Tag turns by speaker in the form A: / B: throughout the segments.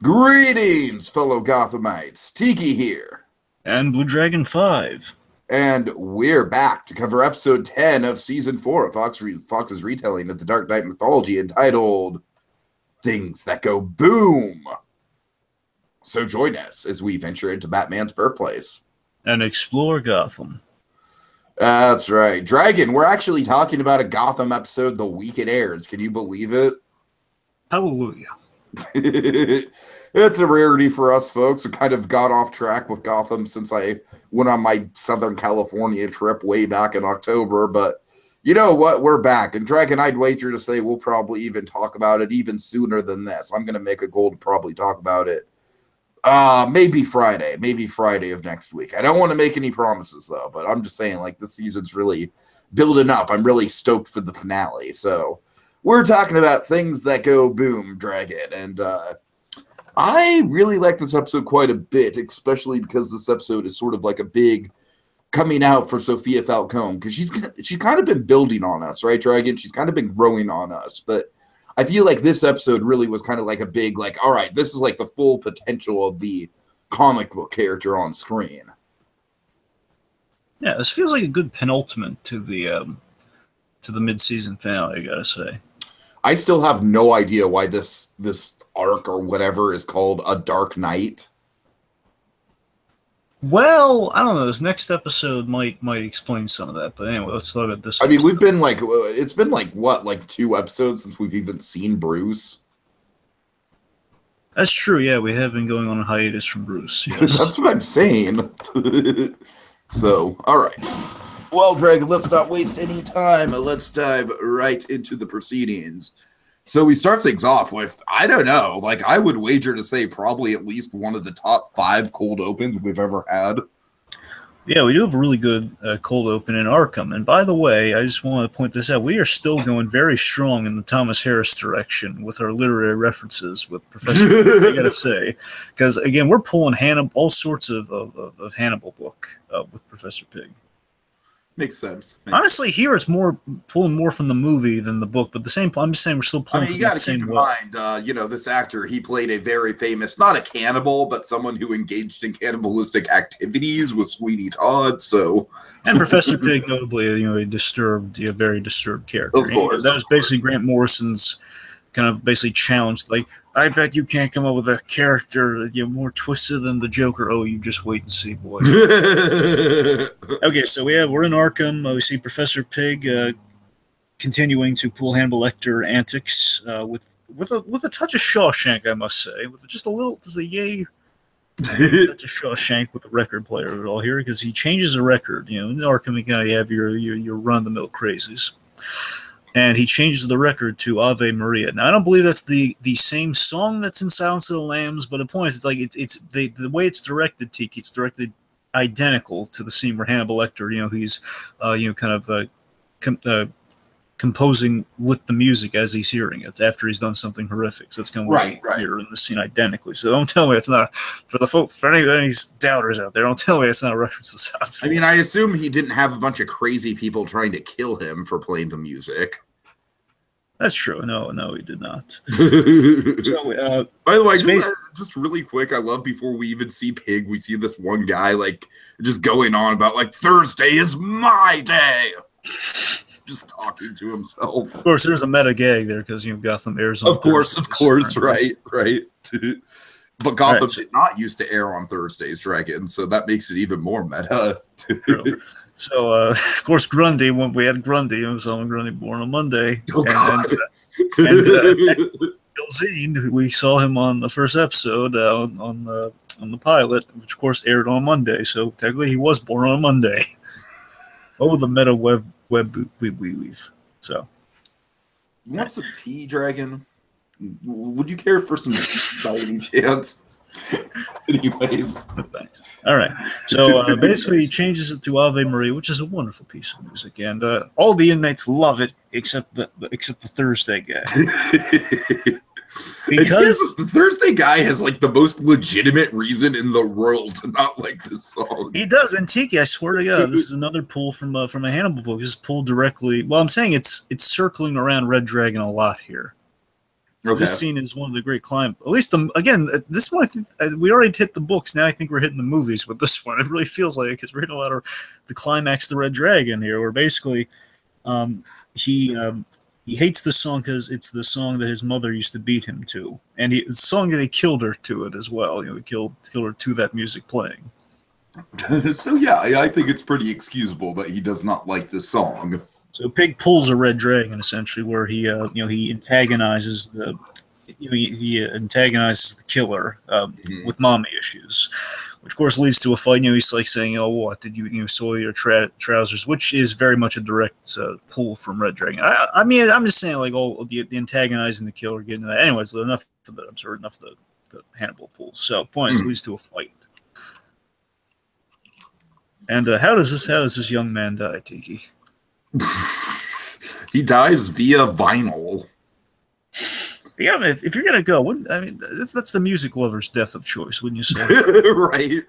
A: Greetings, fellow Gothamites. Tiki here.
B: And BlueDragonFive.
A: And we're back to cover episode 10 of season 4 of Fox's retelling of the Dark Knight mythology entitled Things That Go Boom. So join us as we venture into Batman's birthplace.
B: And explore Gotham.
A: That's right. Dragon, we're actually talking about a Gotham episode the week it airs. Can you believe it?
B: Hallelujah.
A: It's a rarity for us folks who kind of got off track with Gotham since I went on my Southern California trip way back in October. But you know what? We're back. And Dragon, I'd wager to say we'll probably even talk about it even sooner than this. I'm going to make a goal to probably talk about it maybe Friday of next week. I don't want to make any promises, though. But I'm just saying, like, this season's really building up. I'm really stoked for the finale. So we're talking about Things That Go Boom, Dragon. And I really like this episode quite a bit, especially because this episode is sort of like a big coming out for Sophia Falcone, because she's kind of been building on us, right, Dragon? She's kind of been growing on us, but I feel like this episode really was kind of like a big, like, all right, this is like the full potential of the comic book character on screen.
B: Yeah, this feels like a good penultimate to the mid-season finale, I gotta say.
A: I still have no idea why this arc or whatever is called A Dark Knight.
B: Well, I don't know. This next episode might explain some of that. But anyway, let's look at this.
A: I mean, we've been like, it's been like what, like 2 episodes since we've even seen Bruce.
B: That's true. Yeah, we have been going on a hiatus from Bruce. Yes.
A: That's what I'm saying. So, all right. Well, Dragon, let's not waste any time. Let's dive right into the proceedings. So we start things off with, I don't know, like I would wager to say probably at least one of the top 5 cold opens we've ever had.
B: Yeah, we do have a really good cold open in Arkham. And by the way, I just want to point this out. We are still going very strong in the Thomas Harris direction with our literary references with Professor I got to say. Because, again, we're pulling all sorts of Hannibal book with Professor Pig.
A: Makes sense.
B: Honestly, here it's pulling more from the movie than the book, but I'm just saying we're still pulling from the same way.
A: You got to keep in mind, this actor, he played a very famous, not a cannibal, but someone who engaged in cannibalistic activities with Sweeney Todd. So,
B: and Professor Pig, notably, a very disturbed character.
A: Of course,
B: that was basically Grant Morrison's kind of basically challenged, like, I bet you can't come up with a character more twisted than the Joker. Oh, you just wait and see, boy. Okay, so we're in Arkham. We see Professor Pig continuing to pull Hannibal Lecter antics with a touch of Shawshank, I must say, with just a yay touch of Shawshank with the record player all here, because he changes the record. In Arkham, you kind of have your run-of-the-mill crazies. And he changes the record to Ave Maria. Now, I don't believe that's the same song that's in Silence of the Lambs, but the point is, it's like it's the way it's directed, Tiki. It's directed identical to the scene where Hannibal Lecter, he's composing with the music as he's hearing it after he's done something horrific. So it's kind of
A: right
B: here in the scene identically. So don't tell me it's not for any doubters out there. Don't tell me it's not a reference to Silence.
A: I mean, I assume he didn't have a bunch of crazy people trying to kill him for playing the music.
B: That's true. No, he did not.
A: So, by the way, just really quick, I love before we even see Pig, we see this one guy like just going on about like Thursday is my day, just talking to himself.
B: Of course, there's a meta gag there because Gotham airs on.
A: Of course, right. But Gotham did not used to air on Thursdays, Dragon, so that makes it even more meta.
B: So, of course, Grundy, when we had Grundy, and so Grundy born on Monday.
A: Oh, God.
B: And Bill Zine, we saw him on the first episode on the pilot, which, of course, aired on Monday. So, technically, he was born on Monday. Oh, the meta web weave. So.
A: You want some tea, Dragon? Would you care for some by any chance? Anyways.
B: Thanks. All right. So basically, he changes it to Ave Maria, which is a wonderful piece of music, and all the inmates love it except the Thursday guy. Because
A: the Thursday guy has like the most legitimate reason in the world to not like this song.
B: He does, and Tiki, I swear to God, this is another pull from a Hannibal book. This is pulled directly. Well, I'm saying it's circling around Red Dragon a lot here.
A: Okay.
B: This scene is one of the great climb. At least again, this one I think we already hit the books. Now I think we're hitting the movies with this one. It really feels like it because we're hitting a lot of the climax, of the Red Dragon here, where basically um, he hates the song because it's the song that his mother used to beat him to, and it's the song that he killed her to it as well. He killed her to that music playing.
A: So yeah, I think it's pretty excusable that he does not like this song.
B: So Pig pulls a Red Dragon essentially, where he antagonizes he antagonizes the killer with mommy issues, which of course leads to a fight. He's like saying, "Oh, what did you soil your trousers?" Which is very much a direct pull from Red Dragon. I mean, I'm just saying, like, all the antagonizing the killer, getting that. Anyways, enough of the enough of the Hannibal pull. So, point is, leads to a fight. And how does this young man die, Tiki?
A: He dies via vinyl.
B: Yeah, if you're gonna go, I mean, that's the music lover's death of choice, wouldn't you say?
A: Right.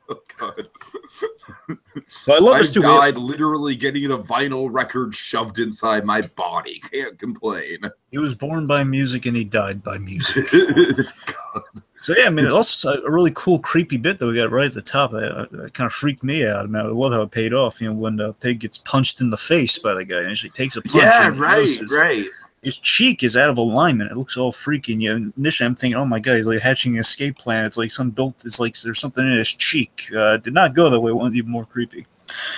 A: Oh God.
B: But I love this too.
A: I died literally getting a vinyl record shoved inside my body. Can't complain.
B: He was born by music and he died by music. So yeah, I mean, also a really cool, creepy bit that we got right at the top. It kind of freaked me out. I mean, I love how it paid off. When Pig gets punched in the face by the guy, and he takes a punch.
A: Yeah, right.
B: His cheek is out of alignment. It looks all freaky. And initially, I'm thinking, oh my god, he's like hatching an escape plan. It's like it's like there's something in his cheek. Did not go that way. It went even more creepy.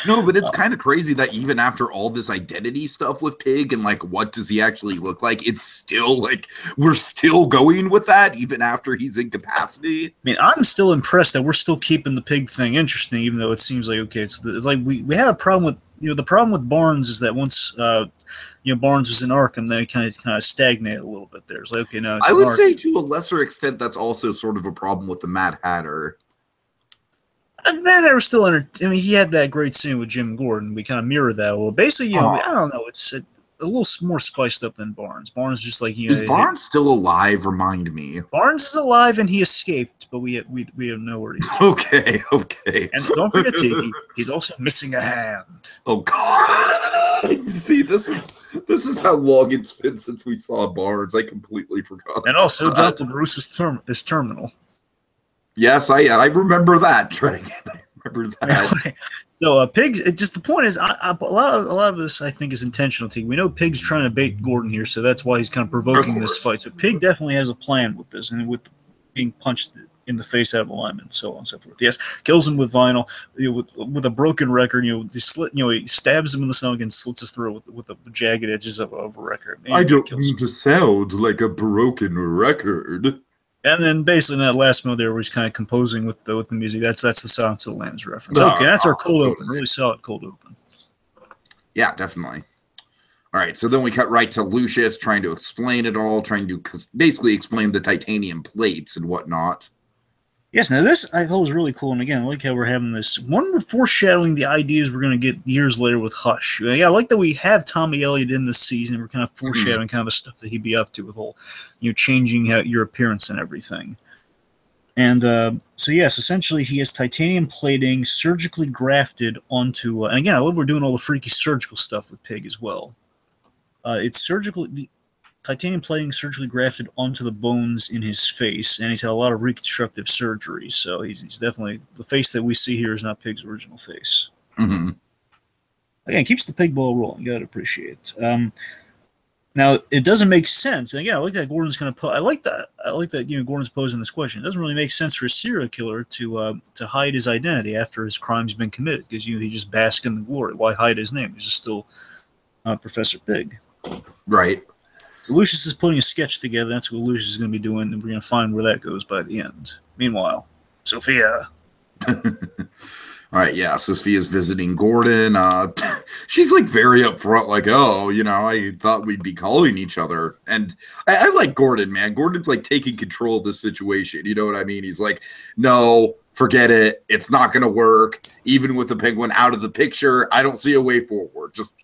A: No, but it's kind of crazy that even after all this identity stuff with Pig and like what does he actually look like, it's still like we're still going with that even after he's incapacitated. I
B: mean, I'm still impressed that we're still keeping the Pig thing interesting, even though it seems like okay, it's like we had a problem with the problem with Barnes is that once Barnes was in Arkham, they kind of stagnated a little bit there. It's like okay, now
A: I would say to a lesser extent that's also sort of a problem with the Mad Hatter.
B: And then they were still I mean, he had that great scene with Jim Gordon. We kind of mirrored that a little. Basically, I don't know. It's a little more spiced up than Barnes. Barnes just like
A: is Barnes still alive? Remind me.
B: Barnes is alive and he escaped, but we don't know where he's.
A: Okay.
B: And don't forget, Tiki, he's also missing a hand.
A: Oh God! See, this is how long it's been since we saw Barnes. I completely forgot.
B: And also, Dr. Bruce is terminal.
A: Yes, I remember that, Dragon. I remember that.
B: So, Pig. Just the point is, a lot of this I think is intentional. We know Pig's trying to bait Gordon here, so that's why he's kind of provoking this fight. So, Pig definitely has a plan with this, and with being punched in the face out of alignment, and so on and so forth. Yes, kills him with vinyl, with a broken record. He stabs him in the stomach and slits his throat with the jagged edges of a record.
A: I don't mean to sound like a broken record.
B: And then basically in that last mode there where he's kind of composing with the music, that's the Silence of the Lambs reference. Okay, that's our cold open. Really solid cold open.
A: Yeah, definitely. All right, so then we cut right to Lucius trying to explain it all, trying to basically explain the titanium plates and whatnot.
B: Yes, now this I thought was really cool, and again, I like how we're having this one foreshadowing the ideas we're going to get years later with Hush. Yeah, I like that we have Tommy Elliott in this season. We're kind of foreshadowing kind of the stuff that he'd be up to with whole, changing your appearance and everything. And so yes, essentially he has titanium plating surgically grafted onto, and again, I love we're doing all the freaky surgical stuff with Pig as well. It's titanium plating surgically grafted onto the bones in his face, and he's had a lot of reconstructive surgery. So he's definitely the face that we see here is not Pig's original face.
A: Mm-hmm.
B: Again, keeps the pig ball rolling. You gotta appreciate. Now it doesn't make sense. And again, I like that Gordon's kind of. I like that Gordon's posing this question. It doesn't really make sense for a serial killer to hide his identity after his crime's been committed because he just bask in the glory. Why hide his name? He's just still Professor Pig.
A: Right.
B: So Lucius is putting a sketch together. That's what Lucius is going to be doing, and we're going to find where that goes by the end. Meanwhile, Sophia.
A: All right, yeah, Sophia's visiting Gordon. She's like very upfront, like, oh, I thought we'd be calling each other. And I like Gordon, man. Gordon's like taking control of this situation. You know what I mean? He's like, no, forget it. It's not going to work. Even with the penguin out of the picture, I don't see a way forward. Just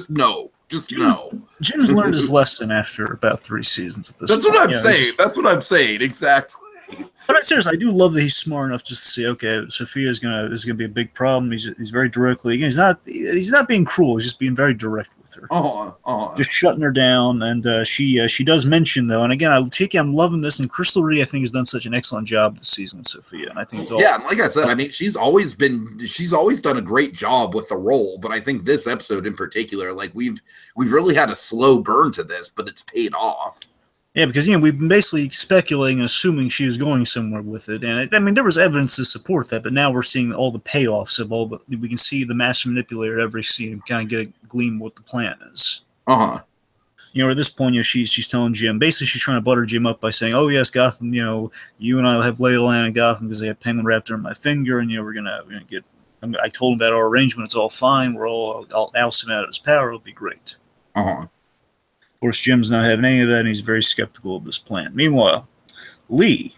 A: no. Just no.
B: Jim's learned his lesson after about 3 seasons at this
A: point. That's what I'm saying. That's what I'm saying. Exactly.
B: But seriously, I do love that he's smart enough just to say, okay, Sophia is gonna be a big problem. He's very directly again. He's not being cruel. He's just being very direct with with her.
A: Uh-huh.
B: Just shutting her down, and she does mention though, and again, I'm loving this, and Crystal Ree I think has done such an excellent job this season with Sophia, and I think it's all
A: like I said, I mean she's always done a great job with the role, but I think this episode in particular, like we've really had a slow burn to this, but it's paid off.
B: Yeah, because we've been basically speculating and assuming she was going somewhere with it, and I mean there was evidence to support that, but now we're seeing all the payoffs of we can see the master manipulator every scene and kind of get a gleam of what the plan is. At this point, she's telling Jim, basically she's trying to butter Jim up by saying, "Oh yes, Gotham, you and I will have Leyland in Gotham because they have Penguin wrapped around my finger, and we're gonna get. I told him about our arrangement; it's all fine. I'll oust him out of his power. It'll be great." Of course, Jim's not having any of that, and he's very skeptical of this plan. Meanwhile, Lee.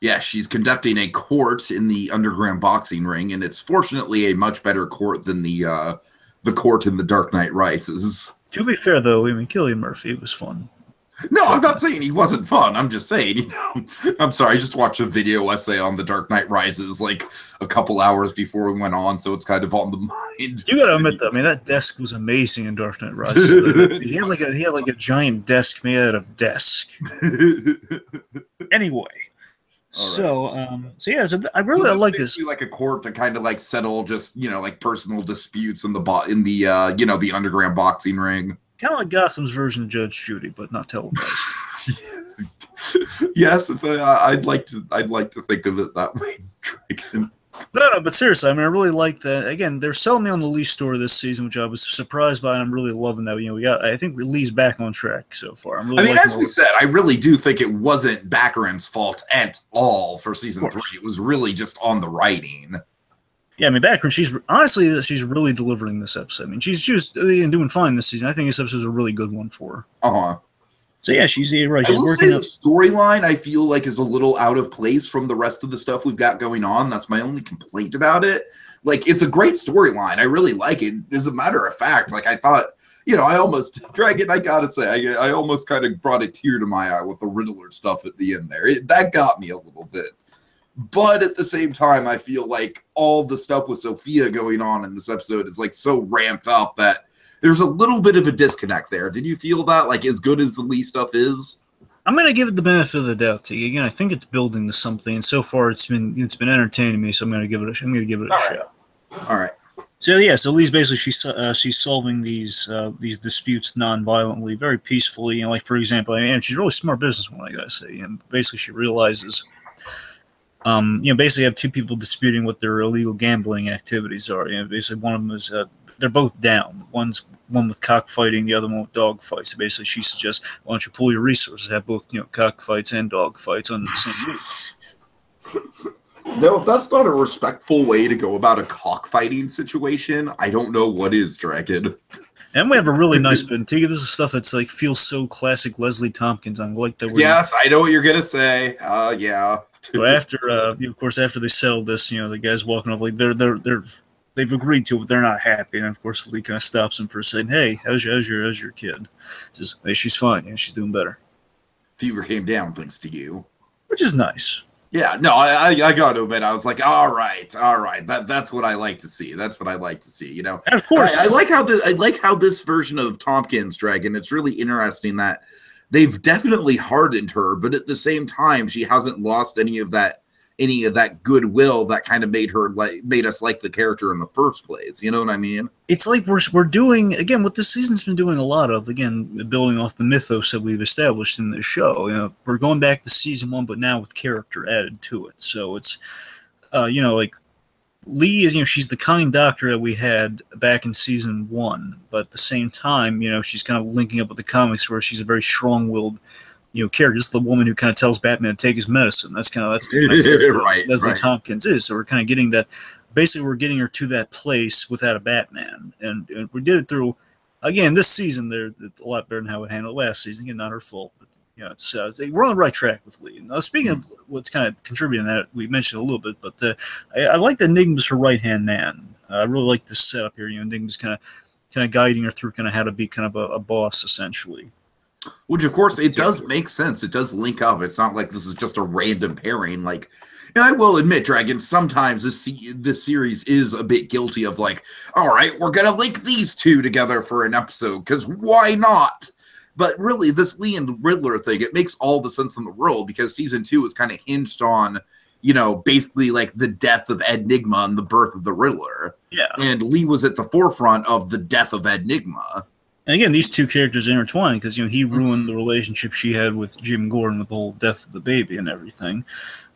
A: Yeah, she's conducting a court in the underground boxing ring, and it's fortunately a much better court than the court in The Dark Knight Rises.
B: To be fair, though, Cillian Murphy was fun.
A: No, I'm not saying he wasn't fun. I'm just saying, I'm sorry. I just watched a video essay on The Dark Knight Rises like a couple hours before we went on, so it's kind of on the mind.
B: You gotta admit that. That desk was amazing in Dark Knight Rises. he had like a giant desk made out of desk. Anyway. So I really like this.
A: Like a court to kind of like settle just like personal disputes in the underground boxing ring.
B: Kind of like Gotham's version of Judge Judy, but not televised.
A: Yes, I'd like to think of it that way, Dragon.
B: No, but seriously, I really like that. Again, they're selling me on the Lee story this season, which I was surprised by, and I'm really loving that. I think Lee's back on track so far.
A: As we said, I really do think it wasn't Baccarin's fault at all for season 3. It was really just on the writing.
B: Yeah, Baccarin, she's really delivering this episode. She's doing fine this season. I think this episode is a really good one for her. So yeah, she's right. She's working up.
A: The storyline I feel like is a little out of place from the rest of the stuff we've got going on. That's my only complaint about it. Like, it's a great storyline. I really like it. As a matter of fact, like I thought, I almost Dragon. I gotta say, I almost kind of brought a tear to my eye with the Riddler stuff at the end there. That got me a little bit. But at the same time, I feel like all the stuff with Sophia going on in this episode is like so ramped up that there's a little bit of a disconnect there. Did you feel that? Like, as good as the Lee stuff is?
B: I'm going to give it the benefit of the doubt, T. Again, I think it's building to something, and so far it's been entertaining me, so I'm going to give it a shot.
A: All right.
B: So Lee's basically she's solving these disputes non-violently, very peacefully. Like, for example, she's a really smart businesswoman, I got to say. And basically she realizes basically have two people disputing what their illegal gambling activities are. Basically one of them is they're both down. One with cockfighting, the other one with dog fights. So basically she suggests, why don't you pool your resources, have both cockfights and dog fights on the same week.
A: No, if that's not a respectful way to go about a cockfighting situation, I don't know what is, Dragon.
B: And we have a really nice bit. This is stuff that's like feels so classic Leslie Tompkins. I'm like that.
A: Yes, I know what you're gonna say. Yeah.
B: So after, of course, after they settled this, the guys walking off, like they've agreed to it, but they're not happy. And of course, Lee kind of stops him for saying, "Hey, how's your kid?" Says, "Hey, she's fine. She's doing better.
A: Fever came down thanks to you,"
B: which is nice.
A: Yeah, no, I got to admit, I was like, all right, that's what I like to see. That's what I like to see, And
B: of course,
A: I like how this version of Tompkins Dragon. It's really interesting that they've definitely hardened her, but at the same time, she hasn't lost any of that goodwill that kind of made us like the character in the first place. You know what I mean?
B: It's like we're doing, again, what this season's been doing a lot of, again, building off the mythos that we've established in the show. We're going back to season 1, but now with character added to it. So it's, like Lee is, she's the kind doctor that we had back in season 1, but at the same time, she's kind of linking up with the comics where she's a very strong-willed character. This is the woman who kind of tells Batman to take his medicine. That's the kind of
A: right.
B: Leslie Tompkins is. So we're kind of getting that. Basically, we're getting her to that place without a Batman, and we did it through. Again, this season they're a lot better than how it handled last season. Again, not her fault, but it's we're on the right track with Lee. Now, speaking of what's kind of contributing to that, we mentioned a little bit, but I like that Enigma's her right hand man. I really like this setup here. Enigma's kind of guiding her through kind of how to be kind of a boss essentially.
A: Which, of course, it does make sense. It does link up. It's not like this is just a random pairing. Like, and I will admit, Dragon, sometimes this series is a bit guilty of like, all right, we're going to link these two together for an episode, because why not? But really, this Lee and Riddler thing, it makes all the sense in the world, because season 2 is kind of hinged on, you know, basically like the death of Enigma and the birth of the Riddler.
B: Yeah.
A: And Lee was at the forefront of the death of Enigma.
B: And again, these two characters intertwine because, you know, he ruined the relationship she had with Jim Gordon with the whole death of the baby and everything.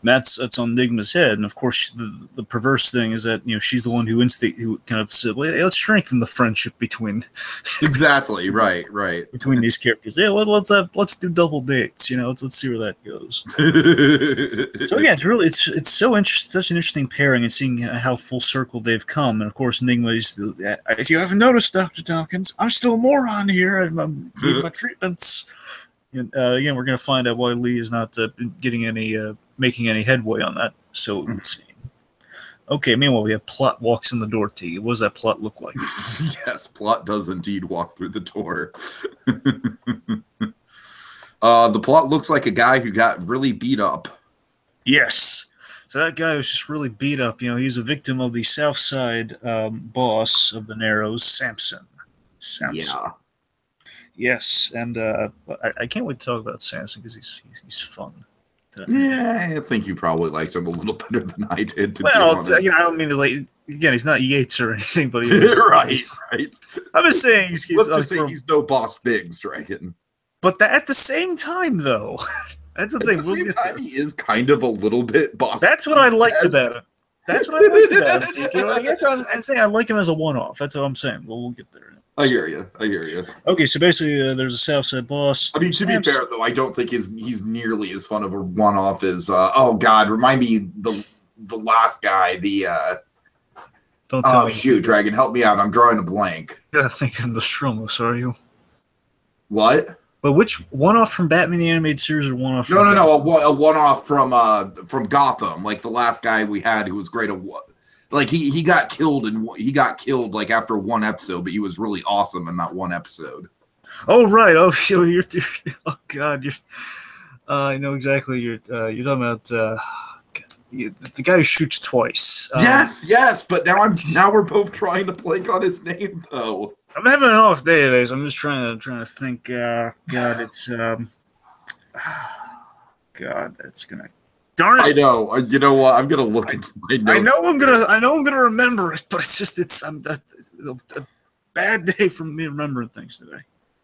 B: And that's on Enigma's head. And of course, the perverse thing is that, you know, she's the one who kind of said, hey, let's strengthen the friendship between.
A: Exactly. Right.
B: Between these characters. Yeah, let's do double dates. You know, let's see where that goes. So again, it's so interesting, such an interesting pairing, and seeing how full circle they've come. And of course, Enigma is. If you haven't noticed, Dr. Dawkins, I'm still a moron here. I'm getting my treatments. And again, we're going to find out why Lee is not getting any. Making any headway on that, so it would seem. Okay, meanwhile, we have Plot walks in the door, T. What does that Plot look like?
A: Yes, Plot does indeed walk through the door. The Plot looks like a guy who got really beat up.
B: Yes. So that guy was just really beat up. You know, he's a victim of the South Side boss of the Narrows, Samson.
A: Yeah.
B: Yes, and I can't wait to talk about Samson because he's fun.
A: Yeah, I think you probably liked him a little better than I did.
B: Well, you know, I don't mean to like. Again, he's not Yates or anything, but
A: right.
B: I'm just saying he's
A: he's no Boss Biggs Dragon.
B: But at the same time, though, that's the thing.
A: At the same time, he is kind of a little bit Boss.
B: That's what I liked about him. That's what I liked about him. You know, that's what I'm saying. I like him as a one-off. That's what I'm saying. Well, we'll get there.
A: I hear you.
B: Okay, so basically, there's a Southside boss.
A: I mean, to be fair, though, I don't think he's nearly as fun of a one-off as. Oh God, remind me the last guy.
B: Don't tell me.
A: Shoot, Dragon, help me out. I'm drawing a blank.
B: You're not thinking the Stromos, are you?
A: What?
B: But which one-off from Batman the Animated Series or one-off?
A: No, a one-off from Gotham, like the last guy we had who was great at what. Like he got killed like after one episode, but he was really awesome in that one episode.
B: Oh right! Oh, you're oh God! I know exactly. You're talking about the guy who shoots twice.
A: Yes. But now we're both trying to blank on his name though.
B: I'm having an off day today, so I'm just trying to think. God, it's God, it's gonna. Darn it!
A: I know. You know what? I'm gonna look into my notes.
B: I know I'm gonna remember it, but it's a bad day for me remembering things today.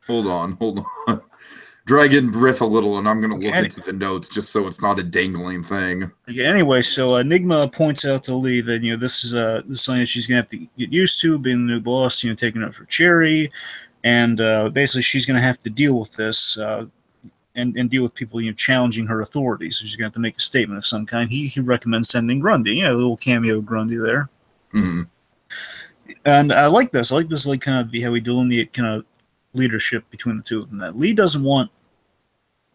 A: Hold on. Dragon riff a little, and I'm gonna look into the notes just so it's not a dangling thing.
B: Okay. Anyway, so Enigma points out to Lee that, you know, this is something that she's gonna have to get used to, being the new boss. You know, taking it for Cherry, and basically she's gonna have to deal with this. And deal with people, you know, challenging her authority. So she's going to have to make a statement of some kind. He recommends sending Grundy. You know, a little cameo Grundy there.
A: Mm-hmm.
B: And I like this. I like this, like, kind of how we delineate kind of leadership between the two of them. That Lee doesn't want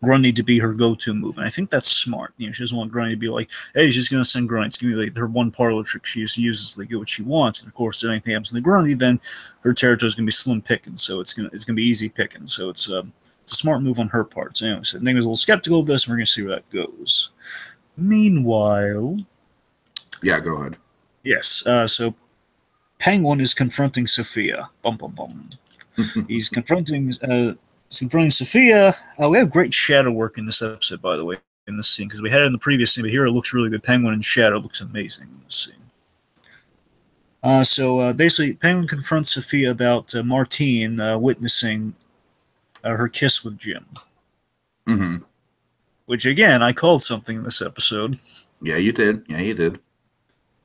B: Grundy to be her go-to move, and I think that's smart. You know, she doesn't want Grundy to be like, hey, she's going to send Grundy. It's going to be like her one parlor trick she uses to get what she wants. And of course, if anything happens to Grundy, then her territory is going to be slim picking. So it's going to be easy picking. So it's a smart move on her part. So anyway, so Enigma's a little skeptical of this, and we're going to see where that goes. Meanwhile...
A: Yeah, go ahead.
B: Yes, so Penguin is confronting Sophia. Bum, bum, bum. He's confronting Sophia. We have great shadow work in this episode, by the way, in this scene, because we had it in the previous scene, but here it looks really good. Penguin in shadow looks amazing in this scene. So basically, Penguin confronts Sophia about Martine witnessing her kiss with Jim.
A: Mm-hmm.
B: Which, again, I called something in this episode.
A: Yeah, you did.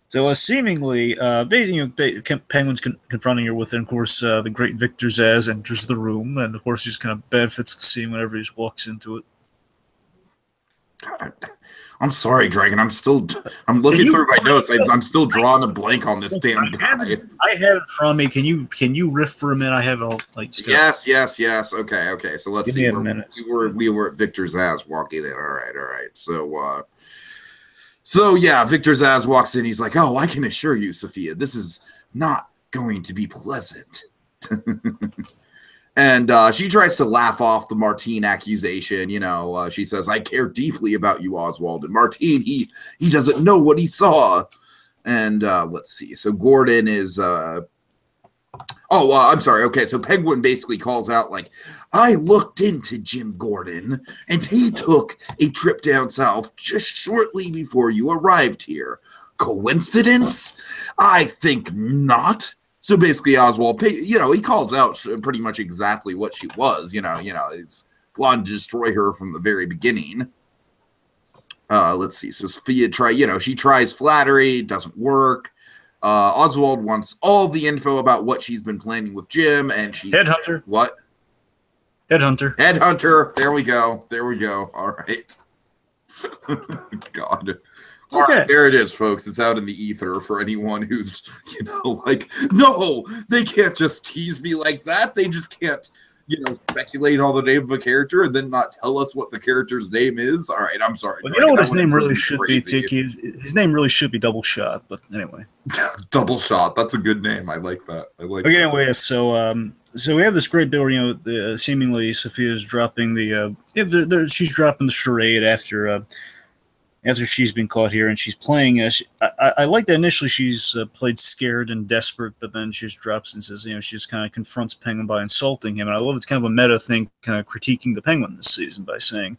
B: So, seemingly, Penguin's confronting her with it. And, of course, the great Victor Zsasz enters the room. And, of course, he just kind of benefits the scene whenever he just walks into it.
A: God, I'm sorry, Dragon. I'm looking through my notes. I'm still drawing a blank on this damn guy.
B: I have it from me. Can you riff for a minute? I have all like stuff.
A: Yes. Okay. So let's see. We were at Victor Zsasz walking in. All right. So yeah, Victor Zsasz walks in. He's like, "Oh, I can assure you, Sophia, this is not going to be pleasant." And she tries to laugh off the Martine accusation. You know, she says, "I care deeply about you, Oswald." And Martine, he doesn't know what he saw. And let's see. So Gordon is I'm sorry. Okay, so Penguin basically calls out, like, "I looked into Jim Gordon, and he took a trip down south just shortly before you arrived here. Coincidence? I think not." So basically, Oswald, you know, he calls out pretty much exactly what she was. You know, it's plotting to destroy her from the very beginning. Let's see. So Sophia she tries flattery, doesn't work. Oswald wants all the info about what she's been planning with Jim, and she
B: Headhunter.
A: What? Headhunter. There we go. All right. God. All right, there it is, folks. It's out in the ether for anyone who's, like, no, they can't just tease me like that. They just can't, speculate on the name of a character and then not tell us what the character's name is. All right, I'm sorry.
B: Well, you know what his name really should be, Tiki? His name really should be Double Shot, but anyway.
A: Double Shot. That's a good name. I like that.
B: Okay, anyway, so we have this great bit where, seemingly Sophia's dropping she's dropping the charade after she's been caught here, and she's playing. I like that initially she's played scared and desperate, but then she just drops and says, she just kind of confronts Penguin by insulting him. And I love it's kind of a meta thing, kind of critiquing the Penguin this season by saying,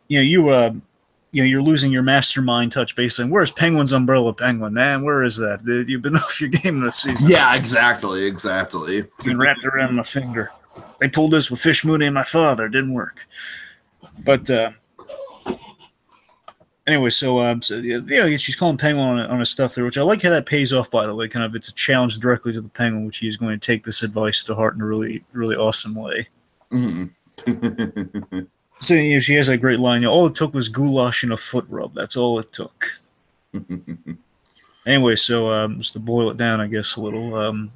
B: you're losing your mastermind touch basically. Where's Penguin's umbrella, Penguin? Man, where is that? You've been off your game this season.
A: Yeah, exactly.
B: Been wrapped around my finger. They pulled this with Fish Mooney and my father. It didn't work. But anyway, so she's calling Penguin on his stuff there, which I like how that pays off, by the way. Kind of, it's a challenge directly to the Penguin, which he's going to take this advice to heart in a really, really awesome way.
A: Mm-hmm.
B: So she has that great line. All it took was goulash and a foot rub. That's all it took. Anyway, so just to boil it down, I guess a little. Of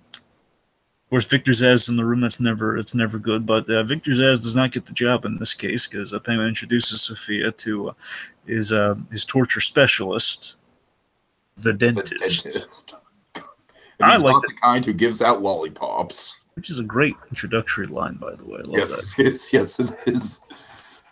B: course, Victor Zsasz in the room. It's never good. But Victor Zsasz does not get the job in this case because Penguin introduces Sophia to his torture specialist, the dentist.
A: And he's not the kind who gives out lollipops.
B: Which is a great introductory line, by the way. I love that.
A: Yes, it is.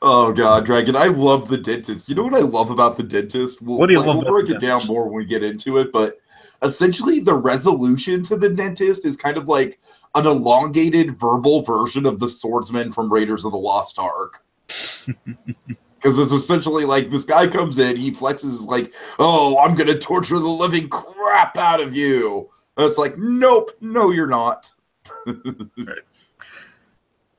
A: Oh, God, Dragon, I love the dentist. You know what I love about the dentist?
B: What do you love about
A: We'll break it down more when we get into it, but essentially the resolution to the dentist is kind of like an elongated verbal version of the swordsman from Raiders of the Lost Ark. Because it's essentially like this guy comes in, he flexes like, "Oh, I'm going to torture the living crap out of you." And it's like, nope, no, you're not.
B: Right.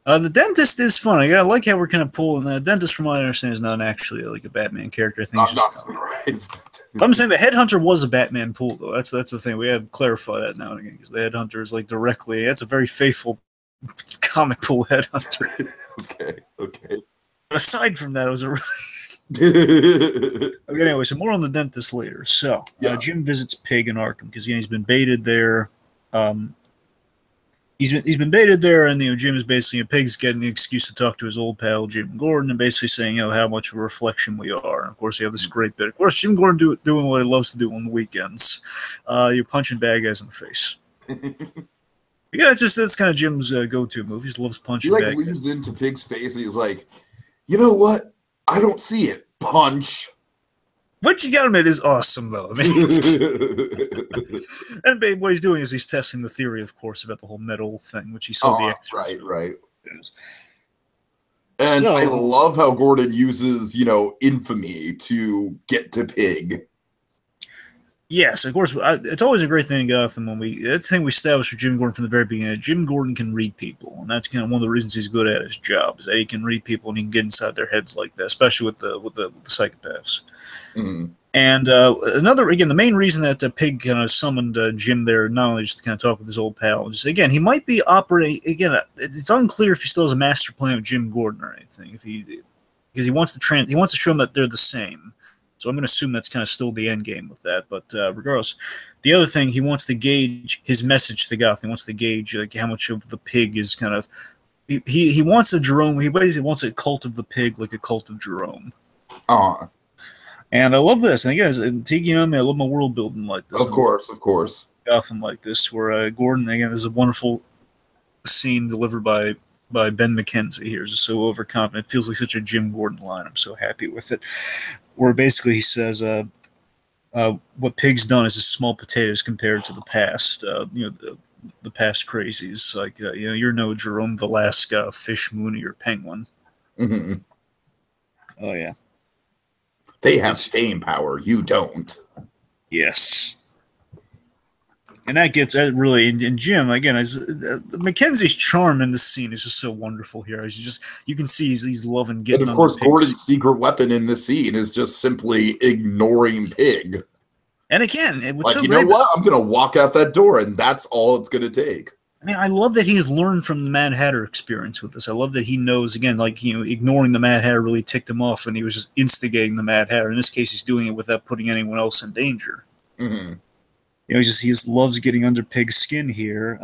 B: The dentist is fun. I like how we're kind of pulling. The dentist, from what I understand, is not actually like a Batman character. I think
A: I'm not surprised.
B: I'm saying the Headhunter was a Batman pull, though. That's the thing. We have to clarify that now and again because the Headhunter is like directly. That's a very faithful comic pull Headhunter.
A: Okay.
B: Aside from that, it was a really. Okay, anyway, so more on the dentist later. So Jim visits Pig in Arkham because he's been baited there. He's been baited there, and Jim is basically Pig's getting an excuse to talk to his old pal Jim Gordon, and basically saying how much of a reflection we are. And of course, you have this great bit. Of course, Jim Gordon doing what he loves to do on the weekends. You're punching bad guys in the face. Yeah, that's kind of Jim's go-to move. He loves punching.
A: He leans into Pig's face, and he's like, "You know what? I don't see it. Punch."
B: What you got to admit is awesome, though. I mean, and what he's doing is he's testing the theory, of course, about the whole metal thing, which he saw the extras.
A: Right. And I love how Gordon uses, infamy to get to Pig.
B: Yes, of course. It's always a great thing in Gotham that's the thing we established with Jim Gordon from the very beginning. Jim Gordon can read people, and that's kind of one of the reasons he's good at his job, is that he can read people and he can get inside their heads like that, especially with the psychopaths.
A: Mm-hmm.
B: And the main reason that Pig kind of summoned Jim there, not only just to kind of talk with his old pal, just again, he might be operating, again, it's unclear if he still has a master plan with Jim Gordon or anything, because he wants to show him that they're the same. So I'm going to assume that's kind of still the end game with that. But regardless, the other thing, he wants to gauge his message to Gotham. He wants to gauge how much of the Pig is kind of. He wants a Jerome. He basically wants a cult of the Pig, like a cult of Jerome. And I love this. And again, Tiki, I love my world building like this.
A: Of course.
B: Gotham like this, where Gordon, again, is a wonderful scene delivered by Ben McKenzie here is so overconfident. It feels like such a Jim Gordon line. I'm so happy with it. Where basically he says, what Pig's done is just small potatoes compared to the past. The past crazies. Like, you're no Jerome Velasca, Fish Mooney, or Penguin.
A: Mm-hmm.
B: Oh, yeah.
A: They have staying power. You don't.
B: Yes. And that gets really, and Jim, again, Mackenzie's charm in this scene is just so wonderful here. You can see he's loving getting.
A: And of course, Gordon's secret weapon in this scene is just simply ignoring Pig.
B: And again,
A: like, so you know what? I'm going to walk out that door, and that's all it's going to take.
B: I mean, I love that he has learned from the Mad Hatter experience with this. I love that he knows, again, like, ignoring the Mad Hatter really ticked him off, and he was just instigating the Mad Hatter. In this case, he's doing it without putting anyone else in danger.
A: Mm-hmm.
B: He just loves getting under Pig's skin here.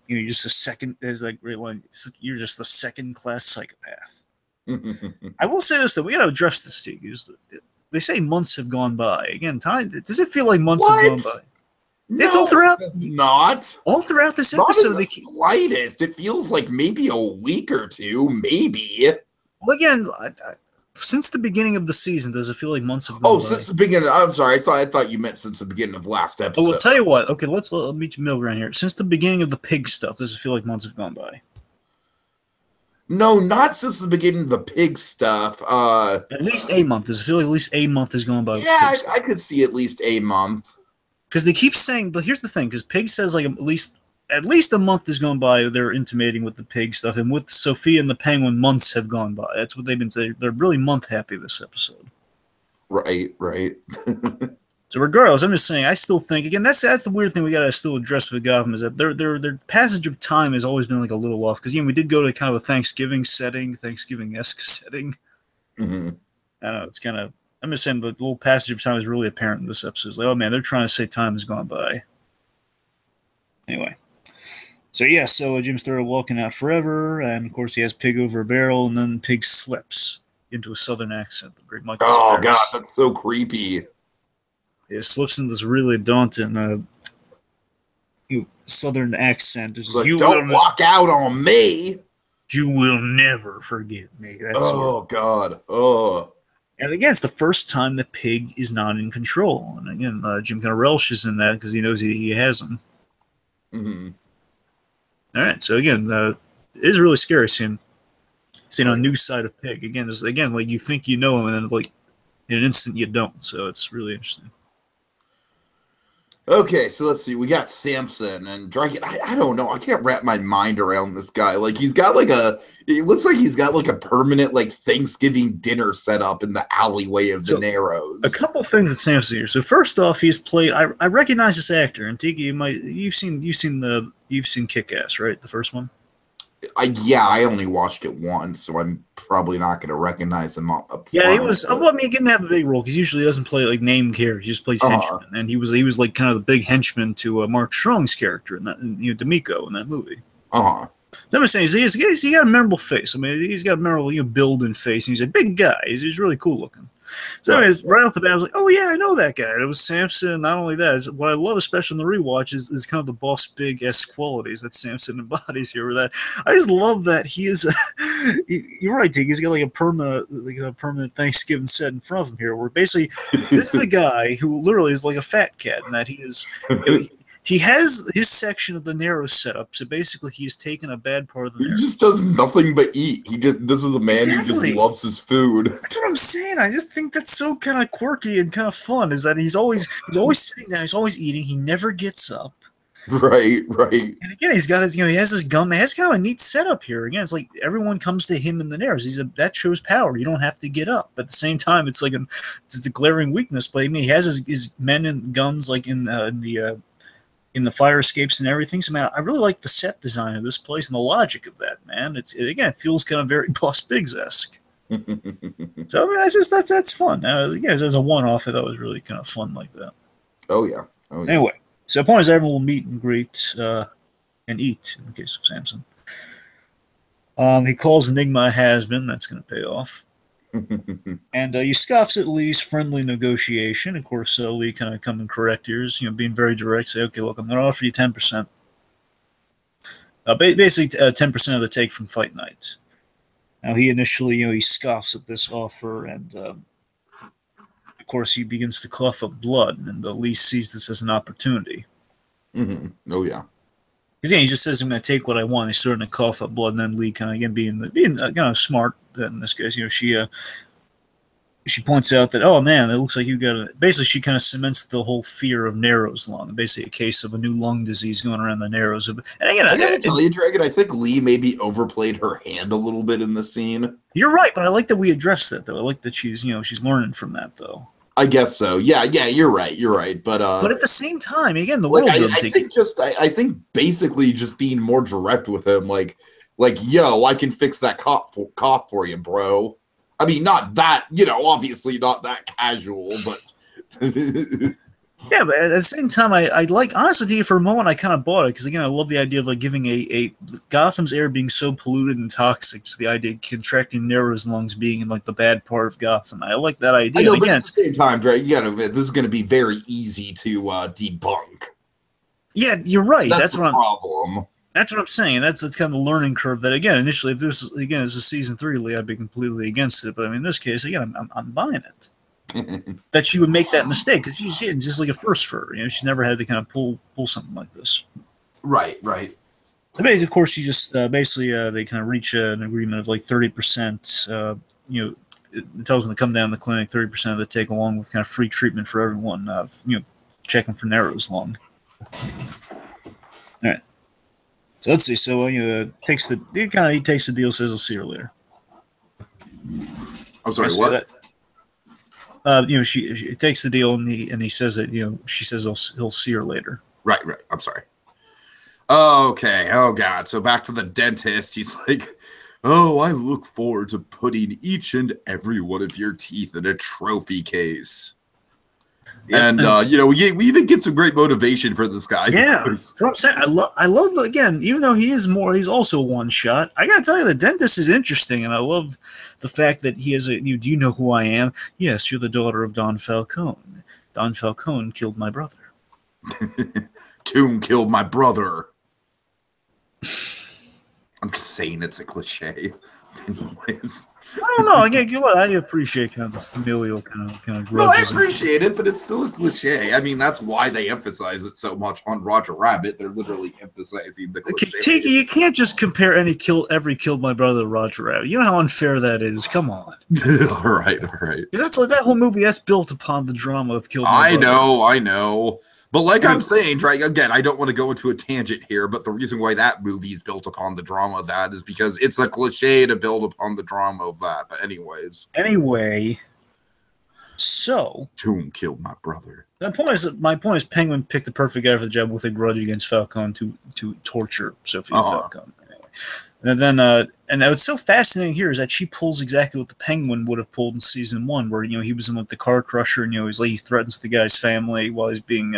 B: You're just a second, there's like great line. You're just a second-class psychopath. I will say this though, we got to address this, Steve. They say months have gone by. Again, time. Does it feel like months have gone by?
A: No,
B: it's all throughout.
A: Not
B: all throughout this episode.
A: Not in the slightest. It feels like maybe a week or two, maybe.
B: Well, again, since the beginning of the season, does it feel like months have gone by?
A: Since the beginning. I'm sorry. I thought you meant since the beginning of last episode.
B: Oh, well, tell you what. Okay, let meet you middle ground here. Since the beginning of the Pig stuff, does it feel like months have gone by?
A: No, not since the beginning of the Pig stuff.
B: At least a month. Does it feel like at least a month has gone by?
A: Yeah, I could see at least a month.
B: Because they keep saying, but here's the thing, because Pig says like at least a month has gone by, they're intimating with the Pig stuff, and with Sophia and the Penguin, months have gone by. That's what they've been saying. They're really month happy this episode.
A: Right.
B: So regardless, I'm just saying, I still think, again, that's the weird thing we got to still address with Gotham, is that their passage of time has always been like a little off, because, we did go to kind of a Thanksgiving-esque setting.
A: Mm-hmm.
B: I don't know, it's kind of, I'm just saying the little passage of time is really apparent in this episode. It's like, oh man, they're trying to say time has gone by. Anyway. So yeah, Jim started walking out forever, and of course he has Pig over a barrel, and then Pig slips into a southern accent. The great Michael
A: Ceraris. God, that's so creepy.
B: It slips into this really daunting southern accent.
A: Like, you don't walk out on me.
B: You will never forget me.
A: That's God. Oh.
B: And again, it's the first time that Pig is not in control. And again, Jim kind of relishes in that because he knows he has him.
A: Mm-hmm.
B: All right, so again, it is really scary seeing a new side of Pig. Again, like you think you know him, and then like in an instant you don't. So it's really interesting.
A: Okay, so let's see. We got Samson and Dragon. I don't know. I can't wrap my mind around this guy. Like, he's got it looks like he's got like a permanent like Thanksgiving dinner set up in the alleyway of the Narrows. A
B: couple things with Samson here. So first off, he's played. I recognize this actor, and Tiki, you've seen Kick-Ass, right? The first one.
A: I only watched it once, so I'm probably not going to recognize him up front.
B: Yeah, he was. He didn't have a big role because usually he doesn't play like named characters; he just plays henchmen. And he was like kind of the big henchman to Mark Strong's character in that, D'Amico in that movie.
A: So
B: I'm saying he's got a memorable face. I mean, he's got a memorable build and face, and he's a big guy. He's really cool looking. So anyways, right off the bat, I was like, oh yeah, I know that guy. And it was Samson. Not only that, what I love, especially in the rewatch, is kind of the Boss Big-esque qualities that Samson embodies here. That I just love that he is. You're right, Dick. He's got like a permanent Thanksgiving set in front of him here, where basically this is a guy who literally is like a fat cat, and that he is. He has his section of the Narrows set up, so basically he's taken a bad part of the Narrows.
A: He just does nothing but eat. This is a man who just loves his food.
B: That's what I'm saying. I just think that's so kind of quirky and kind of fun, is that he's always sitting down, he's always eating, he never gets up.
A: Right.
B: And again, he's got his, he has his gum. He has kind of a neat setup here. Again, it's like everyone comes to him in the Narrows. That shows power. You don't have to get up. But at the same time, it's like it's a glaring weakness. But I mean, he has his men and guns like in the fire escapes and everything. So, man, I really like the set design of this place and the logic of that, man. It feels kind of very Boss Biggs-esque. So, I mean, that's fun. As a one-off, I thought it was really kind of fun like that.
A: Oh, yeah.
B: Anyway, so the point is everyone will meet and greet and eat, in the case of Samson. He calls Enigma a has-been. That's going to pay off. And he scoffs at Lee's friendly negotiation. Of course, Lee kind of come in correct ears, being very direct, say, okay, look, I'm going to offer you 10%. Basically, 10% of the take from Fight Night. Now, he initially, he scoffs at this offer, and of course, he begins to cough up blood, and Lee sees this as an opportunity.
A: Oh, yeah.
B: Because, he just says, I'm going to take what I want. He's starting to cough up blood, and then Lee kind of, again, being kind of smart in this case, she points out that, oh man, it looks like you got a. Basically, she kind of cements the whole fear of Narrow's lung. Basically, a case of a new lung disease going around the Narrows. And again,
A: I gotta tell you, Dragon, I think Lee maybe overplayed her hand a little bit in the scene.
B: You're right, but I like that we addressed that, though. I like that she's learning from that, though.
A: I guess so. Yeah, you're right. But
B: at the same time, again, the world.
A: I think basically just being more direct with him, like, yo, I can fix that cough for you, bro. I mean, not that, obviously not that casual, but
B: yeah, but at the same time, I like, honestly, for a moment, I kind of bought it because, again, I love the idea of like giving a Gotham's air being so polluted and toxic. It's the idea of contracting Narrow's lungs being in like the bad part of Gotham. I like that idea.
A: I know, but at the same time, Drake, this is going to be very easy to debunk.
B: Yeah, you're right. That's
A: the problem.
B: That's what I'm saying. That's kind of the learning curve that, again, initially, if this, again, is a season 3 Lee, I'd be completely against it. But I mean, in this case, again, I'm buying it. That she would make that mistake because she's just like a first for her. She's never had to kind of pull something like this.
A: Right.
B: So basically, of course, she just they kind of reach an agreement of like 30%. It tells them to come down to the clinic, 30% of the take, along with kind of free treatment for everyone. Checking for Narrow's lung. All right. So let's see. So he takes the deal. Says, "I'll see her later."
A: I'm sorry. What?
B: She takes the deal, and he says that she says he'll see her later.
A: Right. I'm sorry. Okay. Oh God. So back to the dentist. He's like, "Oh, I look forward to putting each and every one of your teeth in a trophy case." Yep. And we even get some great motivation for this guy.
B: Yeah, that's what I'm saying. I love again, even though he's also one shot. I gotta tell you, the dentist is interesting, and I love the fact that he has do you know who I am? Yes, you're the daughter of Don Falcone. Don Falcone killed my brother.
A: Toon killed my brother. I'm just saying it's a cliche. Anyways.
B: I don't know. Again, I appreciate kind of the familial kind of.
A: No, I appreciate it, but it's still a cliche. I mean, that's why they emphasize it so much on Roger Rabbit. They're literally emphasizing the cliche.
B: Tiki, you can't just compare every killed my brother to Roger Rabbit. You know how unfair that is. Come on.
A: All right.
B: That's like that whole movie. That's built upon the drama of killed my brother.
A: I know. But like I'm saying, again, I don't want to go into a tangent here, but the reason why that movie's built upon the drama of that is because it's a cliche to build upon the drama of that. But
B: anyway, so
A: Toon killed my brother.
B: My point is Penguin picked the perfect guy for the job with a grudge against Falcone to torture Sophia Falcone. Anyway. And then, and what's so fascinating here is that she pulls exactly what the Penguin would have pulled in season 1, where he was in like the car crusher, and he threatens the guy's family while he's being,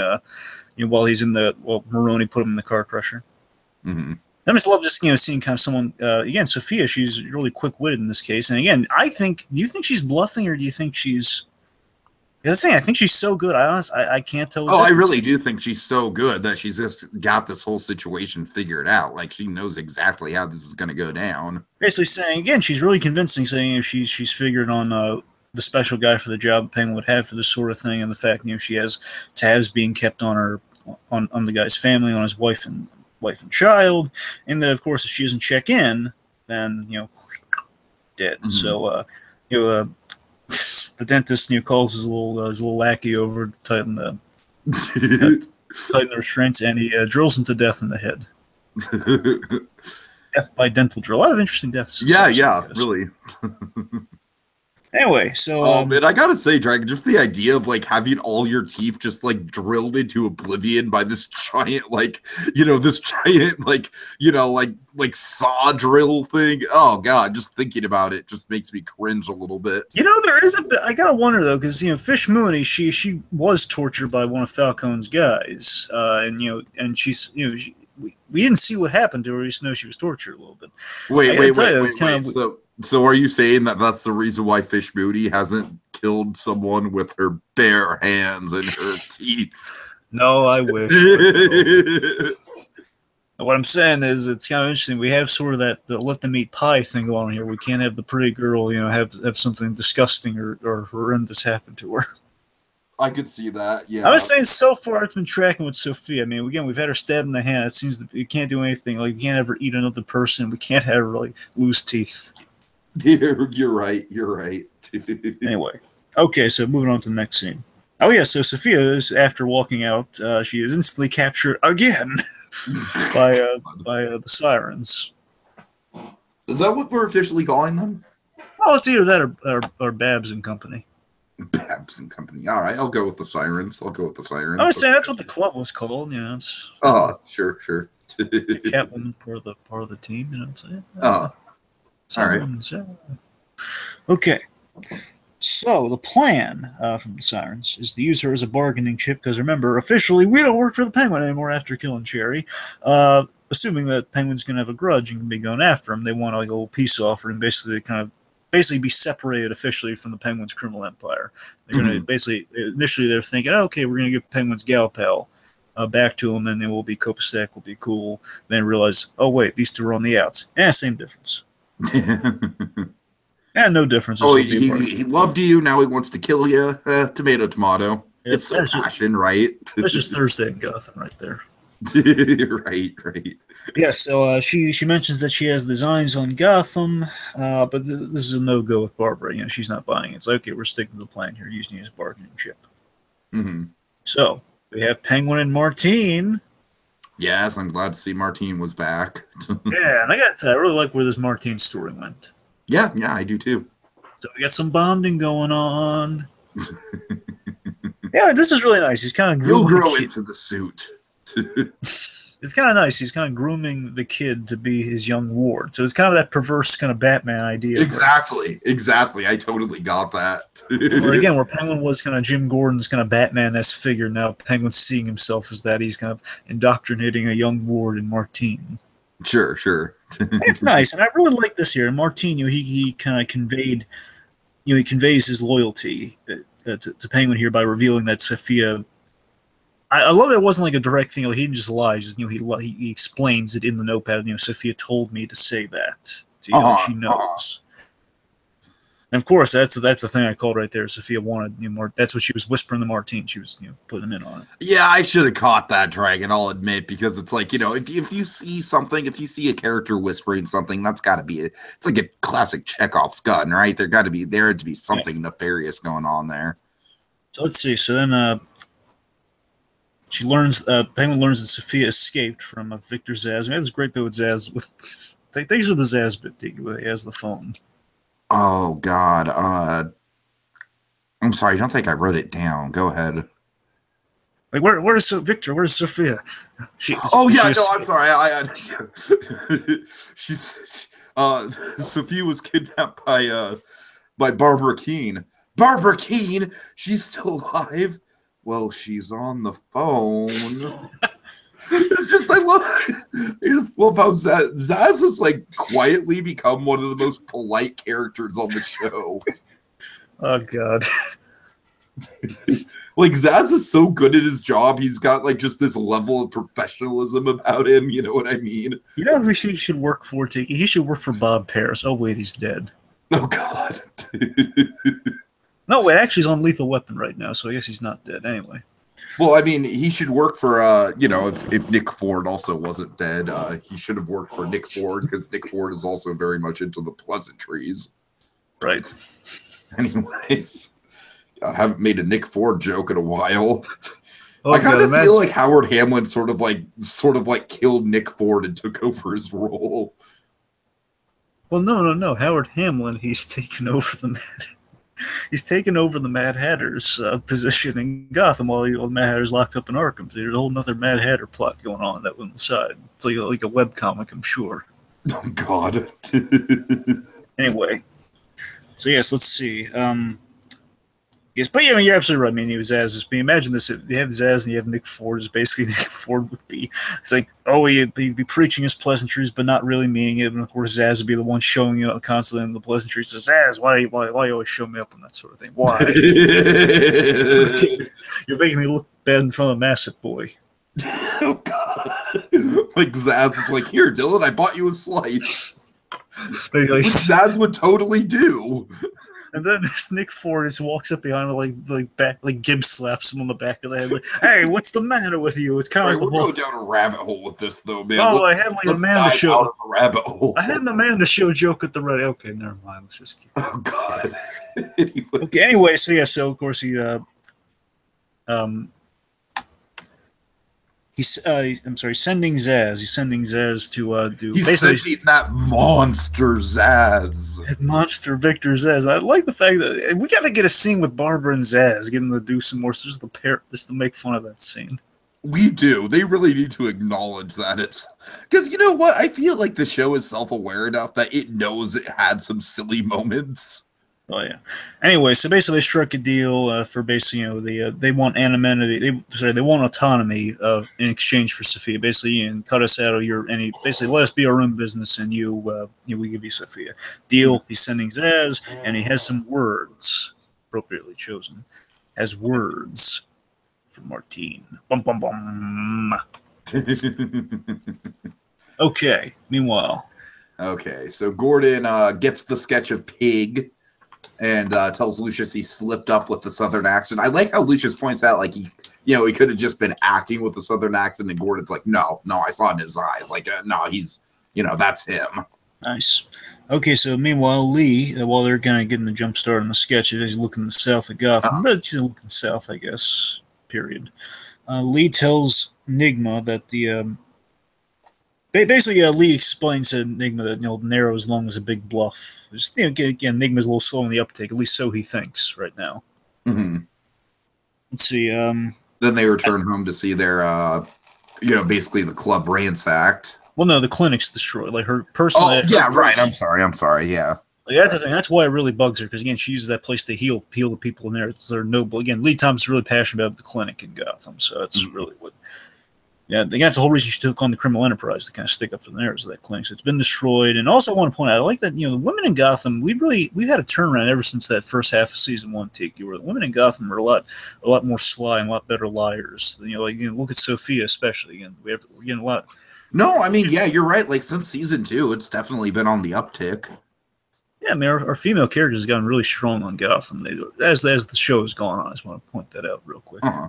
B: while he's in Maroni put him in the car crusher.
A: Mm-hmm.
B: I just love just seeing kind of someone again. Sophia, she's really quick witted in this case, and again, do you think she's bluffing or do you think she's? That's the thing. I think she's so good. I can't tell.
A: I really do think she's so good that she's just got this whole situation figured out. Like she knows exactly how this is going to go down.
B: Basically saying again, she's really convincing. Saying she's figured on the special guy for the job Penguin would have for this sort of thing, and the fact she has tabs being kept on her on the guy's family, on his wife and child, and that of course if she doesn't check in, then dead. Mm-hmm. So the dentist calls his little lackey over to tighten the restraints, and he drills him to death in the head. Death by dental drill. A lot of interesting deaths.
A: Yeah, really.
B: Anyway, so
A: and I gotta say, Dragon, just the idea of having all your teeth just drilled into oblivion by this giant saw drill thing. Oh God, just thinking about it just makes me cringe a little bit.
B: There is a bit. I gotta wonder though, because Fish Mooney, she was tortured by one of Falcone's guys, and she's we didn't see what happened to her. We just know she was tortured a little bit.
A: Wait. So are you saying that that's the reason why Fish Mooney hasn't killed someone with her bare hands and her teeth?
B: No, I wish. What I'm saying is, it's kind of interesting. We have sort of that the let them eat pie thing going on here. We can't have the pretty girl, have something disgusting or horrendous happen to her.
A: I could see that.
B: I was
A: Yeah.
B: saying so far it's been tracking with Sophia. I mean, again, we've had her stabbed in the hand. It seems that we can't do anything. Like, we can't ever eat another person. We can't have her, like, lose teeth.
A: You're right. You're right.
B: Anyway. Okay, so moving on to the next scene. Oh, yeah, so Sophia is, after walking out, she is instantly captured again by the sirens.
A: Is that what we're officially calling them?
B: Oh, it's either that or Babs and Company.
A: Babs and Company. All right, I'll go with the sirens. I'll go with the sirens.
B: I was saying that's what the club was called. It's
A: oh, sure.
B: Catwoman's part of the team. You know what I'm saying?
A: Oh, all right.
B: Okay. So the plan from the sirens is to use her as a bargaining chip because remember, officially we don't work for the Penguin anymore after killing Cherry. Assuming that Penguin's going to have a grudge and can be going after him, they want like a little peace offer and basically be separated officially from the Penguin's criminal empire. They're going to initially they're thinking, okay, we're going to give Penguin's gal pal back to him, and then we'll be copacetic, we'll be cool. Then realize, oh wait, these two are on the outs. Same difference. No difference.
A: Oh, he loved you. Now he wants to kill you. Tomato, tomato. Yeah, it's still passion, right?
B: That's just Thursday in Gotham, right there.
A: right.
B: Yeah. So she mentions that she has designs on Gotham, but this is a no-go with Barbara. She's not buying it. It's like, okay, we're sticking to the plan here, using it as a bargaining chip.
A: Mm-hmm.
B: So we have Penguin and Martine.
A: Yes, I'm glad to see Martine was back.
B: Yeah, and I gotta tell you, I really like where this Martine story went.
A: Yeah, I do too.
B: So we got some bonding going on. Yeah, this is really nice. He's kind of
A: grooming. He'll grow into the suit.
B: It's kind of nice. He's kind of grooming the kid to be his young ward. So it's kind of that perverse kind of Batman idea.
A: Exactly. I totally got that.
B: Where Penguin was kind of Jim Gordon's kind of Batman-esque figure, now Penguin's seeing himself as that. He's kind of indoctrinating a young ward in Martine.
A: Sure.
B: It's nice, and I really like this here. In Martine, he kind of conveyed, he conveys his loyalty to Penguin here by revealing that Sophia. I love that it wasn't like a direct thing. Like, he didn't just lie. Just he explains it in the notepad. Sophia told me to say that. So, she knows. And of course, that's the thing I called right there. Sophia wanted more. That's what she was whispering to Martine. She was putting him in on it.
A: Yeah, I should have caught that, Dragon. I'll admit, because it's like, if you see something, if you see a character whispering something, that's got to be it's like a classic Chekhov's gun, right? There got to be something nefarious going on there.
B: So let's see. So then she learns. Penguin learns that Sophia escaped from Victor Zsasz. It was great though with Zsasz. Thanks for the Zsasz bit, Tiki, where he has the phone.
A: Oh God. I'm sorry. I don't think I wrote it down. Go ahead.
B: Like where's Victor? Where's Sophia?
A: I'm sorry. She's Sophia was kidnapped by Barbara Keene. Barbara Keene? She's still alive? Well, she's on the phone. It's just I just love how Zsasz has like quietly become one of the most polite characters on the show.
B: Oh God.
A: Like, Zsasz is so good at his job, he's got like just this level of professionalism about him, you know what I mean?
B: You know who he should work for, Tiki? He should work for Bob Paris. Oh wait, he's dead.
A: Oh God.
B: No, wait, actually he's on Lethal Weapon right now, so I guess he's not dead anyway.
A: Well, I mean, he should work for, if Nick Ford also wasn't dead, he should have worked for Nick Ford, because Nick Ford is also very much into the pleasantries.
B: Right.
A: Anyways, I haven't made a Nick Ford joke in a while.
B: Oh,
A: I kind of feel like Howard Hamlin sort of like killed Nick Ford and took over his role.
B: Well, no. Howard Hamlin, he's taken over the Mad Hatter's position in Gotham while the Mad Hatter's locked up in Arkham. So there's a whole other Mad Hatter plot going on that on the side. It's like a webcomic, I'm sure.
A: Oh, God.
B: Anyway. So, yes, let's see. Yes, but yeah, you're absolutely right. I mean, he was Zsasz. Imagine this: if you have Zsasz and you have Nick Ford. Is basically Nick Ford would be. It's like, oh, he'd be preaching his pleasantries, but not really meaning it. And of course, Zsasz would be the one showing you constantly in the pleasantries. So, Zsasz, why you always show me up on that sort of thing? Why? You're making me look bad in front of Massive Boy.
A: Oh God! Like Zaz is like, here, Dylan, I bought you a slice.
B: Like,
A: Which Zaz would totally do.
B: And then this Nick Ford just walks up behind him, like Gibbs slaps him on the back of the head, like, "Hey, what's the matter with you?" It's kind of
A: We're
B: the whole.
A: going down a rabbit hole with this, though, man.
B: Oh, I had like
A: let's
B: Amanda
A: dive
B: show.
A: out of the rabbit hole.
B: I had an Amanda show joke at the ready. Okay, never mind. Let's just keep.
A: Oh God.
B: Anyway. Okay. Anyway, so of course he's sending Zaz. He's sending Zaz to do.
A: He's sending that monster Zaz.
B: That monster Victor Zaz. I like the fact that we got to get a scene with Barbara and Zaz, getting to do some more just to make fun of that scene.
A: We do. They really need to acknowledge that it's because you know what? I feel like the show is self-aware enough that it knows it had some silly moments.
B: Oh yeah. Anyway, so basically, they struck a deal for basically, they want anonymity. They want autonomy in exchange for Sophia. Basically, and cut us out of basically let us be our own business, and we give you Sophia. Deal. He's sending Zaz, and he has some words appropriately chosen as words for Martine. Bum bum bum. Okay. Meanwhile.
A: Okay, so Gordon gets the sketch of Pig. And tells Lucius he slipped up with the Southern accent. I like how Lucius points out, like, he could have just been acting with the Southern accent, and Gordon's like, no, I saw it in his eyes. Like, no, he's, that's him.
B: Nice. Okay, so meanwhile, Lee, while they're kind of getting the jump start on the sketch, he's looking south at Gotham, but he's looking south, I guess, period. Lee tells Nigma that basically, Lee explains to Enigma that narrow as long as a big bluff. Just, again, Enigma's a little slow on the uptake. At least so he thinks right now.
A: Mm-hmm.
B: Let's see.
A: Then they return home to see their, basically the club ransacked.
B: Well, no, the clinic's destroyed. Like her personally.
A: Oh, yeah, right. I'm sorry. Yeah.
B: Like, that's the thing. That's why it really bugs her because again, she uses that place to heal the people in there. It's their noble. Again, Lee Thompson's really passionate about the clinic in Gotham, so that's really what. Yeah, that's the whole reason she took on the criminal enterprise to kind of stick up for the narrows of that clinic. So it's been destroyed. And also I want to point out, I like that, the women in Gotham, we've had a turnaround ever since that first half of season 1, Tiki, where the women in Gotham are a lot more sly and a lot better liars. Look at Sophia especially. Again, we're getting a lot.
A: No, I mean, yeah, you're right. Like since season 2, it's definitely been on the uptick.
B: Yeah, I mean, our female characters have gotten really strong on Gotham. As the show has gone on, I just want to point that out real quick.
A: Uh-huh.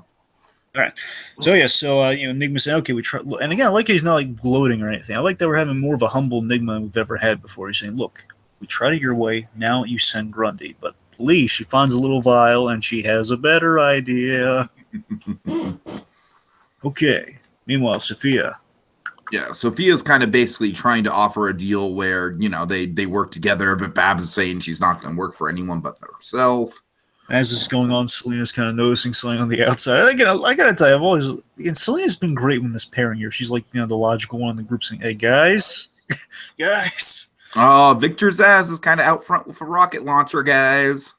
B: All right. So yeah, Nigma said, okay, we try, and again, I like he's not like gloating or anything. I like that we're having more of a humble Nigma than we've ever had before. He's saying, look, we tried it your way, now you send Grundy. But Lee, she finds a little vial and she has a better idea. Okay. Meanwhile, Sophia.
A: Yeah, Sophia's kind of basically trying to offer a deal where, they work together, but Babs is saying she's not going to work for anyone but herself.
B: As this is going on, Selena's kind of noticing something on the outside. I gotta tell you, Selena's been great with this pairing here. She's like, the logical one in the group saying, hey, guys. Guys.
A: Victor Zaz is kind of out front with a rocket launcher, guys.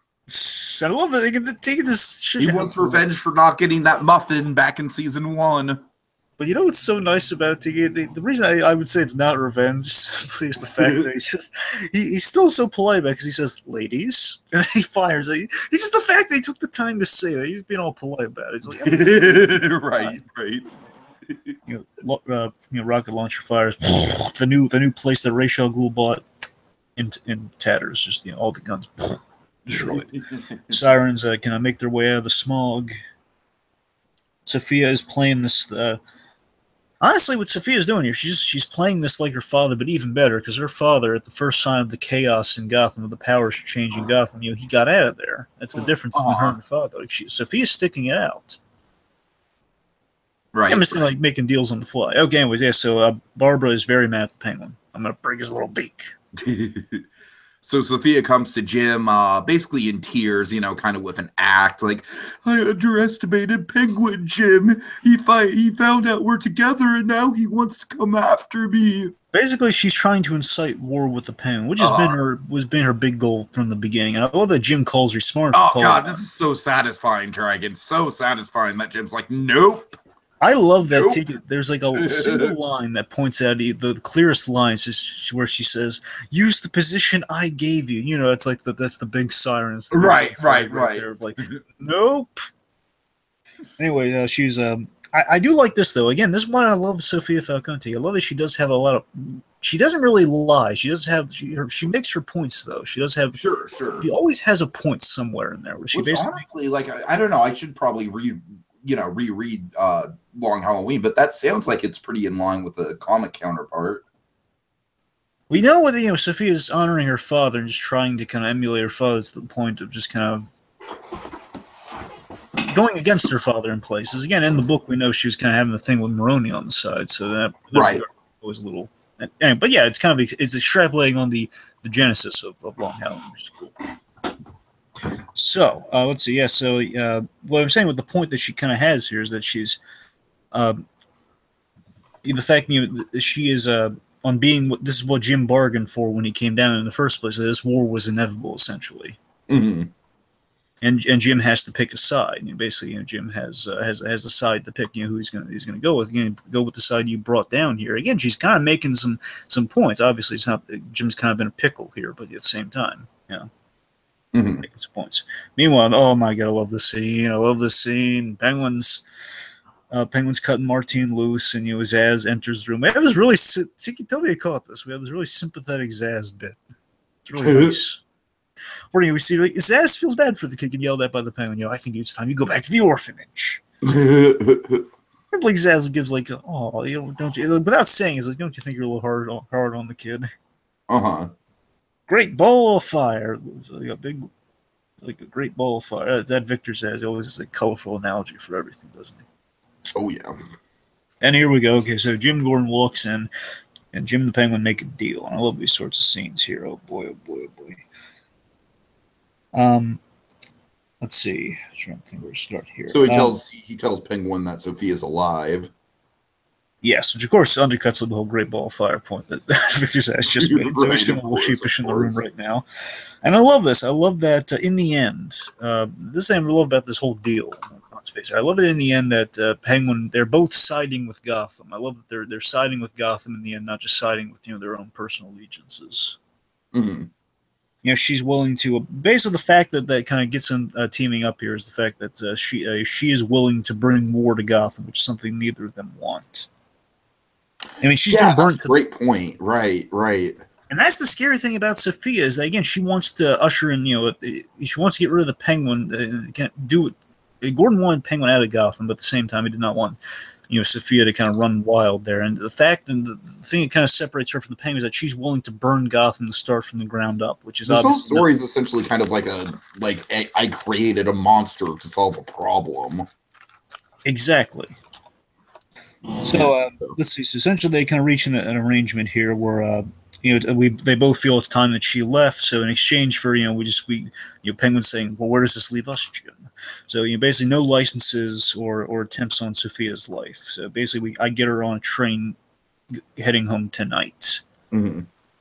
B: I love that they get taking this shit.
A: He wants revenge for not getting that muffin back in season 1.
B: But you know what's so nice about Tiki? The reason I would say it's not revenge simply is the fact that he's still so polite about it because he says, ladies, and he fires. It's just the fact they took the time to say that. He's being all polite about it. It's like,
A: right.
B: Rocket launcher fires. the new place that Ra's al Ghul bought in tatters. Just all the guns destroyed. Sirens can make their way out of the smog. Sophia is playing this. Honestly, what Sophia's doing here, she's playing this like her father, but even better, because her father, at the first sign of the chaos in Gotham, of the powers changing Gotham, he got out of there. That's the difference between her and her father. Sophia's sticking it out.
A: Right.
B: I'm just making deals on the fly. Okay, anyways, yeah, so Barbara is very mad at the Penguin. I'm going to break his little beak.
A: So Sophia comes to Jim, basically in tears, kind of with an act like, I underestimated Penguin, Jim. He found out we're together, and now he wants to come after me.
B: Basically, she's trying to incite war with the Penguin, which has been her big goal from the beginning. And I love that Jim calls her smart.
A: Oh God, this is so satisfying, Dragon. So satisfying that Jim's like, nope.
B: I love that ticket. There's like a single line that points out the clearest lines is where she says, "Use the position I gave you." It's like that's the big siren. Right.
A: Right.
B: There of like, nope. Anyway, she's. I I do like this though. Again, this is why I love Sofia Falconte. I love that she does have a lot of. She doesn't really lie. She does have. She makes her points though. She does have.
A: Sure, sure.
B: She always has a point somewhere in there where she
A: Which
B: basically.
A: honestly, like, I don't know. I should probably reread Long Halloween, but that sounds like it's pretty in line with the comic counterpart.
B: We know what Sophia's honoring her father and just trying to kind of emulate her father to the point of just kind of going against her father in places. Again, in the book, we know she was kind of having the thing with Maroni on the side, so that
A: right
B: was a little. Anyway, but yeah, it's kind of it's extrapolating on the genesis of Long Halloween, which is cool. So let's see. Yeah, so what I'm saying with the point that she kind of has here is that she's the fact that she is on being this is what Jim bargained for when he came down in the first place. That this war was inevitable, essentially.
A: Mm-hmm.
B: And Jim has to pick a side. Basically, Jim has a side to pick. Who he's going to go with. Go with the side you brought down here. Again, she's kind of making some points. Obviously, it's not Jim's kind of in a pickle here, but at the same time,
A: mm-hmm.
B: making some points. Meanwhile, oh my god, I love this scene. I love this scene. Penguin's cutting Martine loose, and Zaz enters the room. It was really. Tiki, tell me you caught this. We have this really sympathetic Zaz bit. It's really nice. Where we see Zaz feels bad for the kid getting yelled at by the Penguin. I think it's time you go back to the orphanage. And Zaz gives don't you? Without saying, is don't you think you're a little hard on the kid? Great ball of fire. Like a great ball of fire. That Victor Zaz always has a colorful analogy for everything, doesn't he?
A: Oh yeah.
B: And here we go. Okay, so Jim Gordon walks in, and Jim the Penguin make a deal. And I love these sorts of scenes here. Oh boy, oh boy, oh boy. Let's see. I'm trying to think where to start here.
A: So he tells Penguin that Sophia's alive.
B: Yes, which of course undercuts the whole great ball of fire point that Victor Sass just made. So he's feeling a little sheepish in the room right now. And I love this. I love that in the end, this thing I love about this whole deal. I love it in the end that Penguin, they're both siding with Gotham. I love that they're siding with Gotham in the end, not just siding with their own personal allegiances.
A: Mm-hmm.
B: She's willing to basically the fact that kind of gets them teaming up here is the fact that she is willing to bring war to Gotham, which is something neither of them want. I mean, she's been burnt.
A: Great point. Right.
B: And that's the scary thing about Sophia is that again she wants to usher in. She wants to get rid of the Penguin. Can't do it. Gordon wanted Penguin out of Gotham, but at the same time he did not want Sophia to kind of run wild there. And the fact and the thing that kind of separates her from the Penguin is that she's willing to burn Gotham to start from the ground up, which is
A: this whole story is essentially kind of like I created a monster to solve a problem.
B: Exactly. So let's see. So essentially, they kind of reach an arrangement here where they both feel it's time that she left. So in exchange for Penguin saying, well, where does this leave us, Jim? So basically no licenses or attempts on Sophia's life. So basically I get her on a train heading home tonight.
A: Mm-hmm.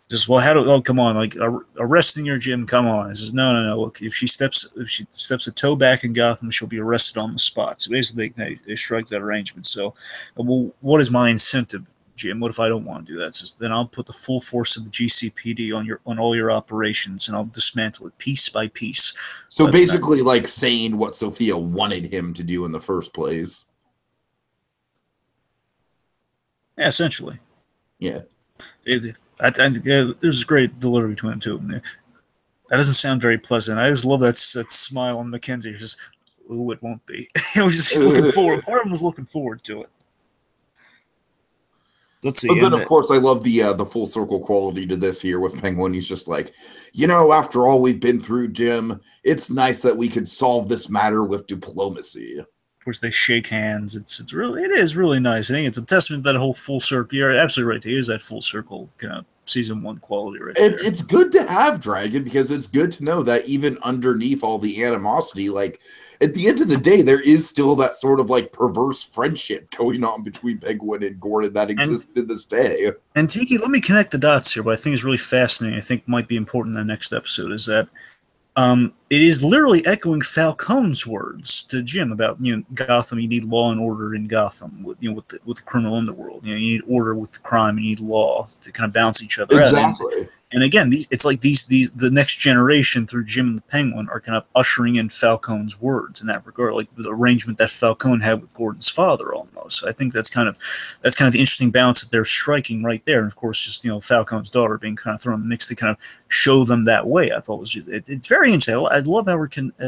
B: Just come on, arresting your Jim, come on. I says no. Look, if she steps a toe back in Gotham, she'll be arrested on the spot. So basically they strike that arrangement. So well, what is my incentive, Jim? What if I don't want to do that? So then I'll put the full force of the GCPD on all your operations, and I'll dismantle it piece by piece.
A: So basically, saying what Sophia wanted him to do in the first place.
B: Yeah, essentially.
A: Yeah.
B: There's a great delivery between them two. That doesn't sound very pleasant. I just love that smile on Mackenzie. He's just, ooh, it won't be. He's looking forward. Part of him was looking forward to it. Let's see.
A: But then, of course, I love the full circle quality to this here with Penguin. He's just like, after all we've been through, Jim, it's nice that we could solve this matter with diplomacy.
B: Of course, they shake hands. It is really nice. I think it's a testament to that whole full circle. You're absolutely right. It is that full circle kind of season 1 quality right there.
A: It's good to have Dragon because it's good to know that even underneath all the animosity, at the end of the day, there is still that sort of perverse friendship going on between Penguin and Gordon that exists to this day.
B: And Tiki, let me connect the dots here. What I think is really fascinating, I think might be important in the next episode, is that it is literally echoing Falcone's words to Jim about Gotham. You need law and order in Gotham with the criminal underworld. You need order with the crime. You need law to kind of balance each other out. And again, it's like the next generation through Jim and the Penguin are kind of ushering in Falcone's words in that regard, like the arrangement that Falcone had with Gordon's father, almost. So I think that's kind of the interesting balance that they're striking right there. And of course, just Falcone's daughter being kind of thrown in the mix to kind of show them that way. I thought was it's very interesting. I love how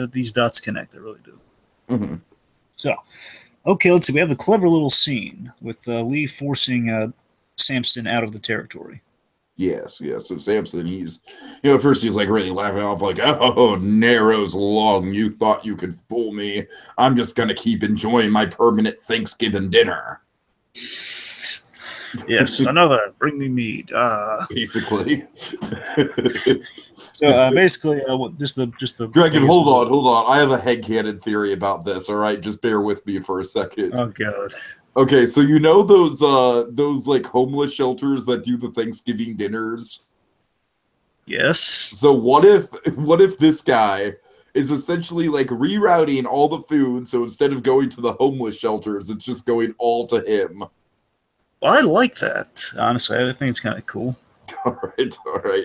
B: these dots connect. I really do.
A: Mm-hmm.
B: So, okay, let's see. We have a clever little scene with Lee forcing Samson out of the territory.
A: Yes. So Samson, he's, at first he's like really laughing off, like, oh, narrows long. You thought you could fool me. I'm just going to keep enjoying my permanent Thanksgiving dinner.
B: Yes, another. Bring me mead.
A: Basically.
B: So basically, just the.
A: Dragon, hold on. I have a headcanon theory about this. All right, just bear with me for a second.
B: Oh God.
A: Okay, so those like homeless shelters that do the Thanksgiving dinners?
B: Yes.
A: So what if this guy is essentially like rerouting all the food, so instead of going to the homeless shelters, it's just going all to him?
B: I like that. Honestly, I think it's kind of cool.
A: All right.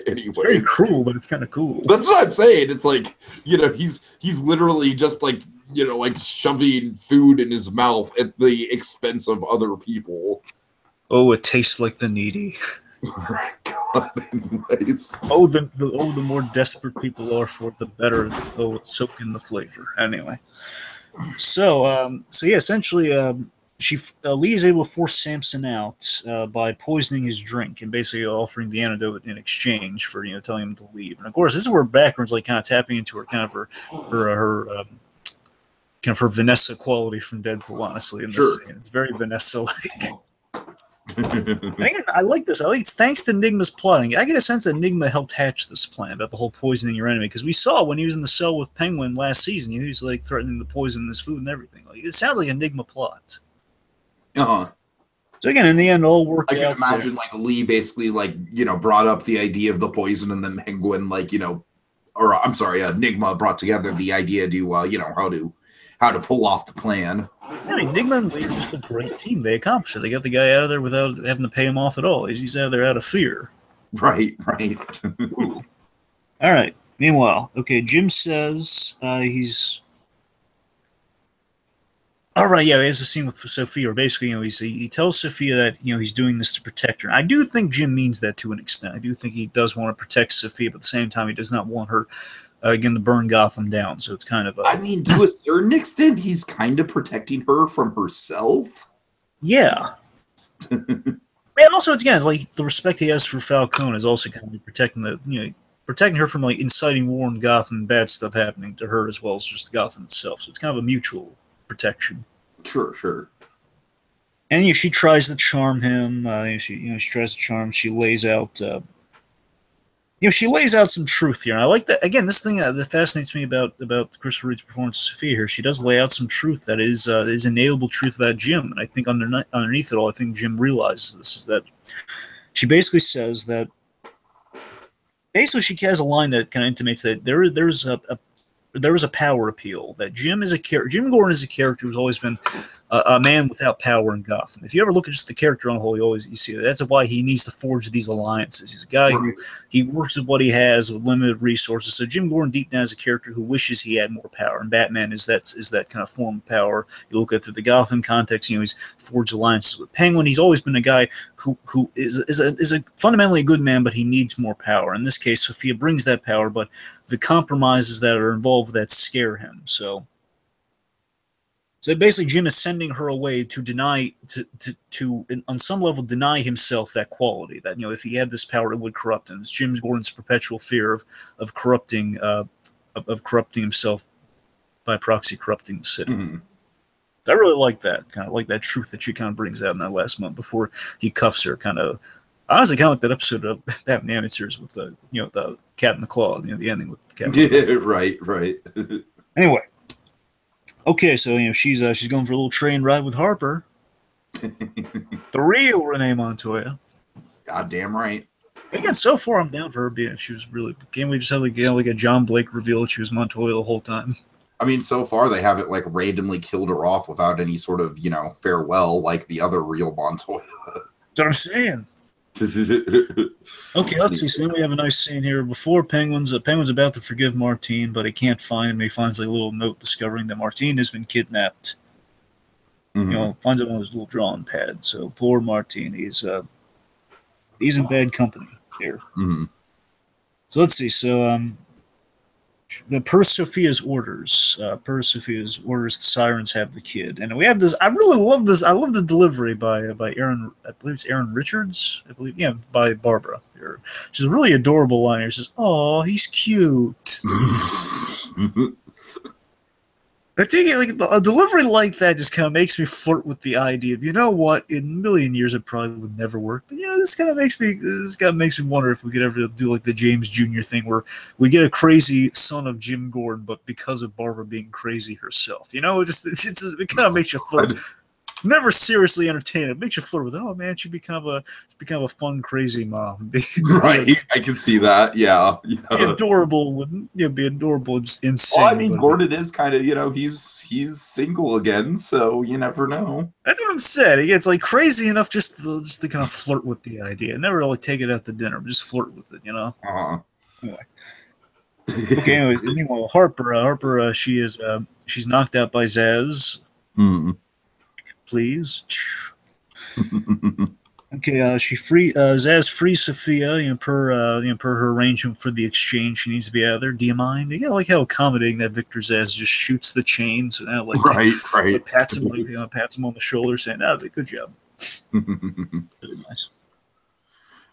A: Anyway,
B: it's very cruel, but it's kind of cool.
A: That's what I'm saying. It's like, he's literally just like, like shoving food in his mouth at the expense of other people.
B: Oh, it tastes like the needy.
A: Right. God. Anyways.
B: The more desperate people are for it, the better they'll soak in the flavor. Anyway, so yeah, essentially, Lee is able to force Samson out by poisoning his drink and basically offering the antidote in exchange for telling him to leave. And of course, this is where Backroom's like kind of tapping into her kind of her Vanessa quality from Deadpool. Honestly, in this scene, it's very Vanessa-like. And again, I like this. It's thanks to Enigma's plotting. I get a sense that Enigma helped hatch this plan about the whole poisoning your enemy, because we saw when he was in the cell with Penguin last season, he was like threatening to poison his food and everything. Like, it sounds like Enigma plot.
A: Uh-huh.
B: So again, in the end, all worked out.
A: I can imagine like Lee basically brought up the idea of the poison, and then Penguin Enigma brought together the idea to how to pull off the plan.
B: I mean, Enigma and Lee are just a great team. They accomplished it. They got the guy out of there without having to pay him off at all. He's out of there out of fear.
A: Right.
B: All right. Meanwhile, okay, Jim says he's... All right, yeah, he has a scene with Sophia, where basically, he tells Sophia that, he's doing this to protect her. And I do think Jim means that to an extent. I do think he does want to protect Sophia, but at the same time, he does not want her, again, to burn Gotham down. So it's kind of
A: I mean, to a certain extent, he's kind of protecting her from herself.
B: Yeah. And also, it's like the respect he has for Falcone is also kind of protecting her from like inciting war in Gotham and bad stuff happening to her as well as just Gotham itself. So it's kind of a mutual protection.
A: Sure.
B: And she tries to charm him. She tries to charm. She lays out. She lays out some truth here. And I like that. Again, this thing that fascinates me about Christopher Reeve's performance of Sophia here. She does lay out some truth that is inalienable truth about Jim. And I think underneath it all, I think Jim realizes this, is that she basically says that. Basically, she has a line that kind of intimates that there was a power appeal, that Jim Gordon is a character who's always been a man without power in Gotham. If you ever look at just the character on the whole, you see that. That's why he needs to forge these alliances. He's a guy who he works with what he has with limited resources. So Jim Gordon deep down is a character who wishes he had more power, and Batman is that kind of form of power. You look at through the Gotham context, he's forged alliances with Penguin. He's always been a guy who is a fundamentally a good man, but he needs more power. In this case, Sophia brings that power, but the compromises that are involved with that scare him. So basically, Jim is sending her away to deny, to on some level, deny himself that quality. That if he had this power, it would corrupt him. It's Jim Gordon's perpetual fear of corrupting himself by proxy, corrupting the city.
A: Mm-hmm.
B: I really like that, kind of like that truth that she kind of brings out in that last month before he cuffs her. Honestly, kind of like that episode of Batman the Animated Series with the Cat in the Claw, the ending with the cat.
A: Yeah, right.
B: Anyway, okay, so she's going for a little train ride with Harper, the real Renee Montoya.
A: Goddamn right.
B: Again, so far I'm down for her being. If she was really, can't we just have like a John Blake reveal that she was Montoya the whole time?
A: I mean, so far they haven't like randomly killed her off without any sort of farewell like the other real Montoya.
B: That's what I'm saying. Okay, let's see. So then we have a nice scene here. Before Penguin's about to forgive Martine, but he can't find him. He finds like, a little note discovering that Martine has been kidnapped. Finds it on his little drawing pad. So poor Martine, he's in bad company here. So let's see. So per Sophia's orders, the sirens have the kid, and we have this. I really love this. I love the delivery by Aaron. I believe it's Aaron Richards. I believe, yeah, by Barbara. Here, she's a really adorable line here. She says, "Oh, he's cute." I think a delivery like that just kind of makes me flirt with the idea of, you know what, in a million years it probably would never work, but this kind of makes me wonder if we could ever do like the James Jr. thing where we get a crazy son of Jim Gordon, but because of Barbara being crazy herself, it kind of makes you flirt. Never seriously entertain it. It makes you flirt with it. Oh man, she'd be kind of a fun, crazy mom.
A: Right, I can see that. Yeah,
B: be adorable. Be adorable, just insane.
A: Well, I mean, Gordon is kind of, he's single again, so you never know.
B: That's what I'm saying. He gets like crazy enough just to kind of flirt with the idea. Never really take it out to dinner, but just flirt with it. Anyway. Okay. Anyway, meanwhile, Harper, she's knocked out by Zaz. Please. Okay, Zaz frees Sophia, per her arrangement for the exchange. She needs to be out there. Do you mind? You like how accommodating that Victor Zaz just shoots the chains and
A: right.
B: Pats him on the shoulder, saying, "Oh, good job." Really nice.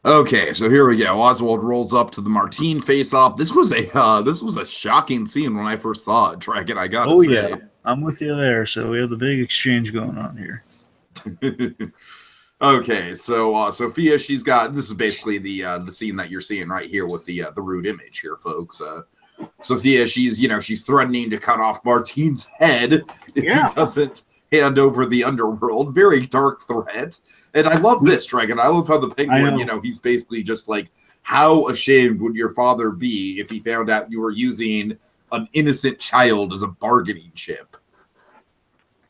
A: Okay, so here we go. Oswald rolls up to the Martine face-off. This was a shocking scene when I first saw it, Dragon. I gotta say.
B: Yeah, I'm with you there. So we have the big exchange going on here.
A: Okay, so Sophia, she's got, this is basically the scene that you're seeing right here with the rude image here, folks. Sophia, she's threatening to cut off Martine's head if he doesn't hand over the underworld. Very dark threat. And I love this, Dragon. I love how the Penguin, he's basically just like, how ashamed would your father be if he found out you were using an innocent child as a bargaining chip?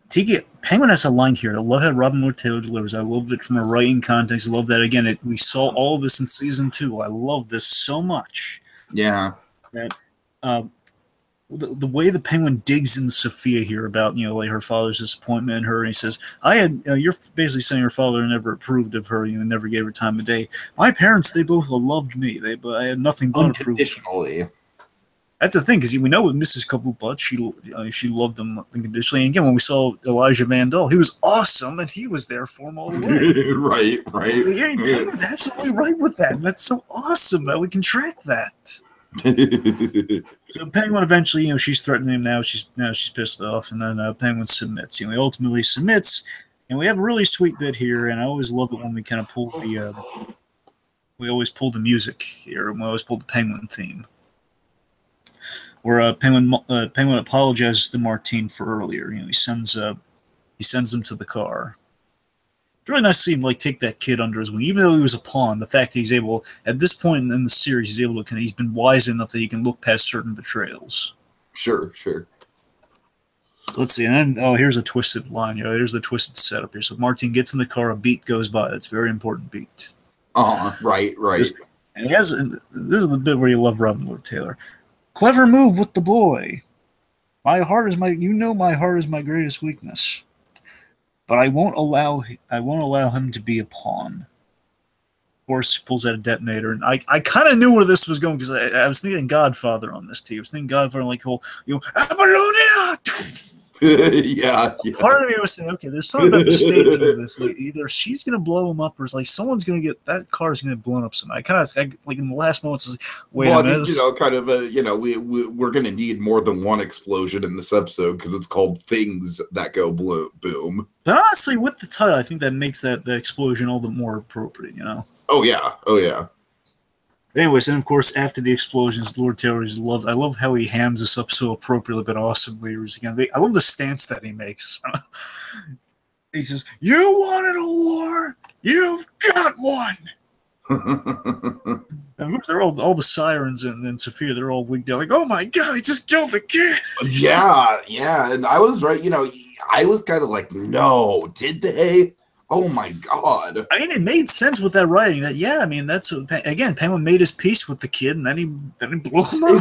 B: Tiki, Penguin has a line here. I love how Robin Lord Taylor delivers. I love it from a writing context. I love that. Again, we saw all of this in season 2. I love this so much.
A: Yeah.
B: That the way the Penguin digs in Sophia here about, like her father's disappointment in her, and he says, you're basically saying her father never approved of her, never gave her time of day. My parents, they both loved me. I had nothing but approval.
A: Unconditionally.
B: That's the thing, because we know with Mrs. Kabupat, she loved him unconditionally. And again, when we saw Elijah Mandel, he was awesome, and he was there for him all the way.
A: Right.
B: Yeah, Penguin's absolutely right with that, and that's so awesome that we can track that. So Penguin eventually, she's threatening him now. She's pissed off, and then Penguin submits. He ultimately submits, and we have a really sweet bit here. And I always love it when we kind of pull we always pull the music here, and we always pull the Penguin theme, where Penguin apologizes to Martine for earlier. He sends them to the car. It's really nice to see him take that kid under his wing, even though he was a pawn. The fact that he's able, at this point in the series, he's been wise enough that he can look past certain betrayals.
A: Sure.
B: Let's see, and then here's a twisted line. Here's the twisted setup here. So Martine gets in the car, a beat goes by. That's a very important beat.
A: Right.
B: And this is the bit where you love Robin Lord Taylor. Clever move with the boy. My heart is my greatest weakness. But I won't allow him to be a pawn. Of course, he pulls out a detonator, and I kind of knew where this was going, because I was thinking Godfather on this too. I was thinking Godfather, Apollonia!
A: Yeah.
B: Part of me was thinking, okay, there's something about the staging of this. Either she's going to blow him up, or it's someone's going to get, that car's going to get blown up somehow. I in the last moments, I was wait a minute.
A: We're going to need more than one explosion in this episode, because it's called Things That Go Boom.
B: But honestly, with the title, I think that makes the explosion all the more appropriate,
A: Oh, yeah.
B: Anyways, and of course, after the explosions, Lord Taylor I love how he hams this up so appropriately but awesomely. I love the stance that he makes. He says, "You wanted a war? You've got one." And of course, they're all the sirens and Sophia. They're all wigged out, "Oh my God, he just killed the kid!"
A: Yeah, and I was right. I was kind of like, "No, did they?" Oh my god!
B: I mean, it made sense with that writing. That I mean, that's again, Penguin made his peace with the kid, and then he blew him up.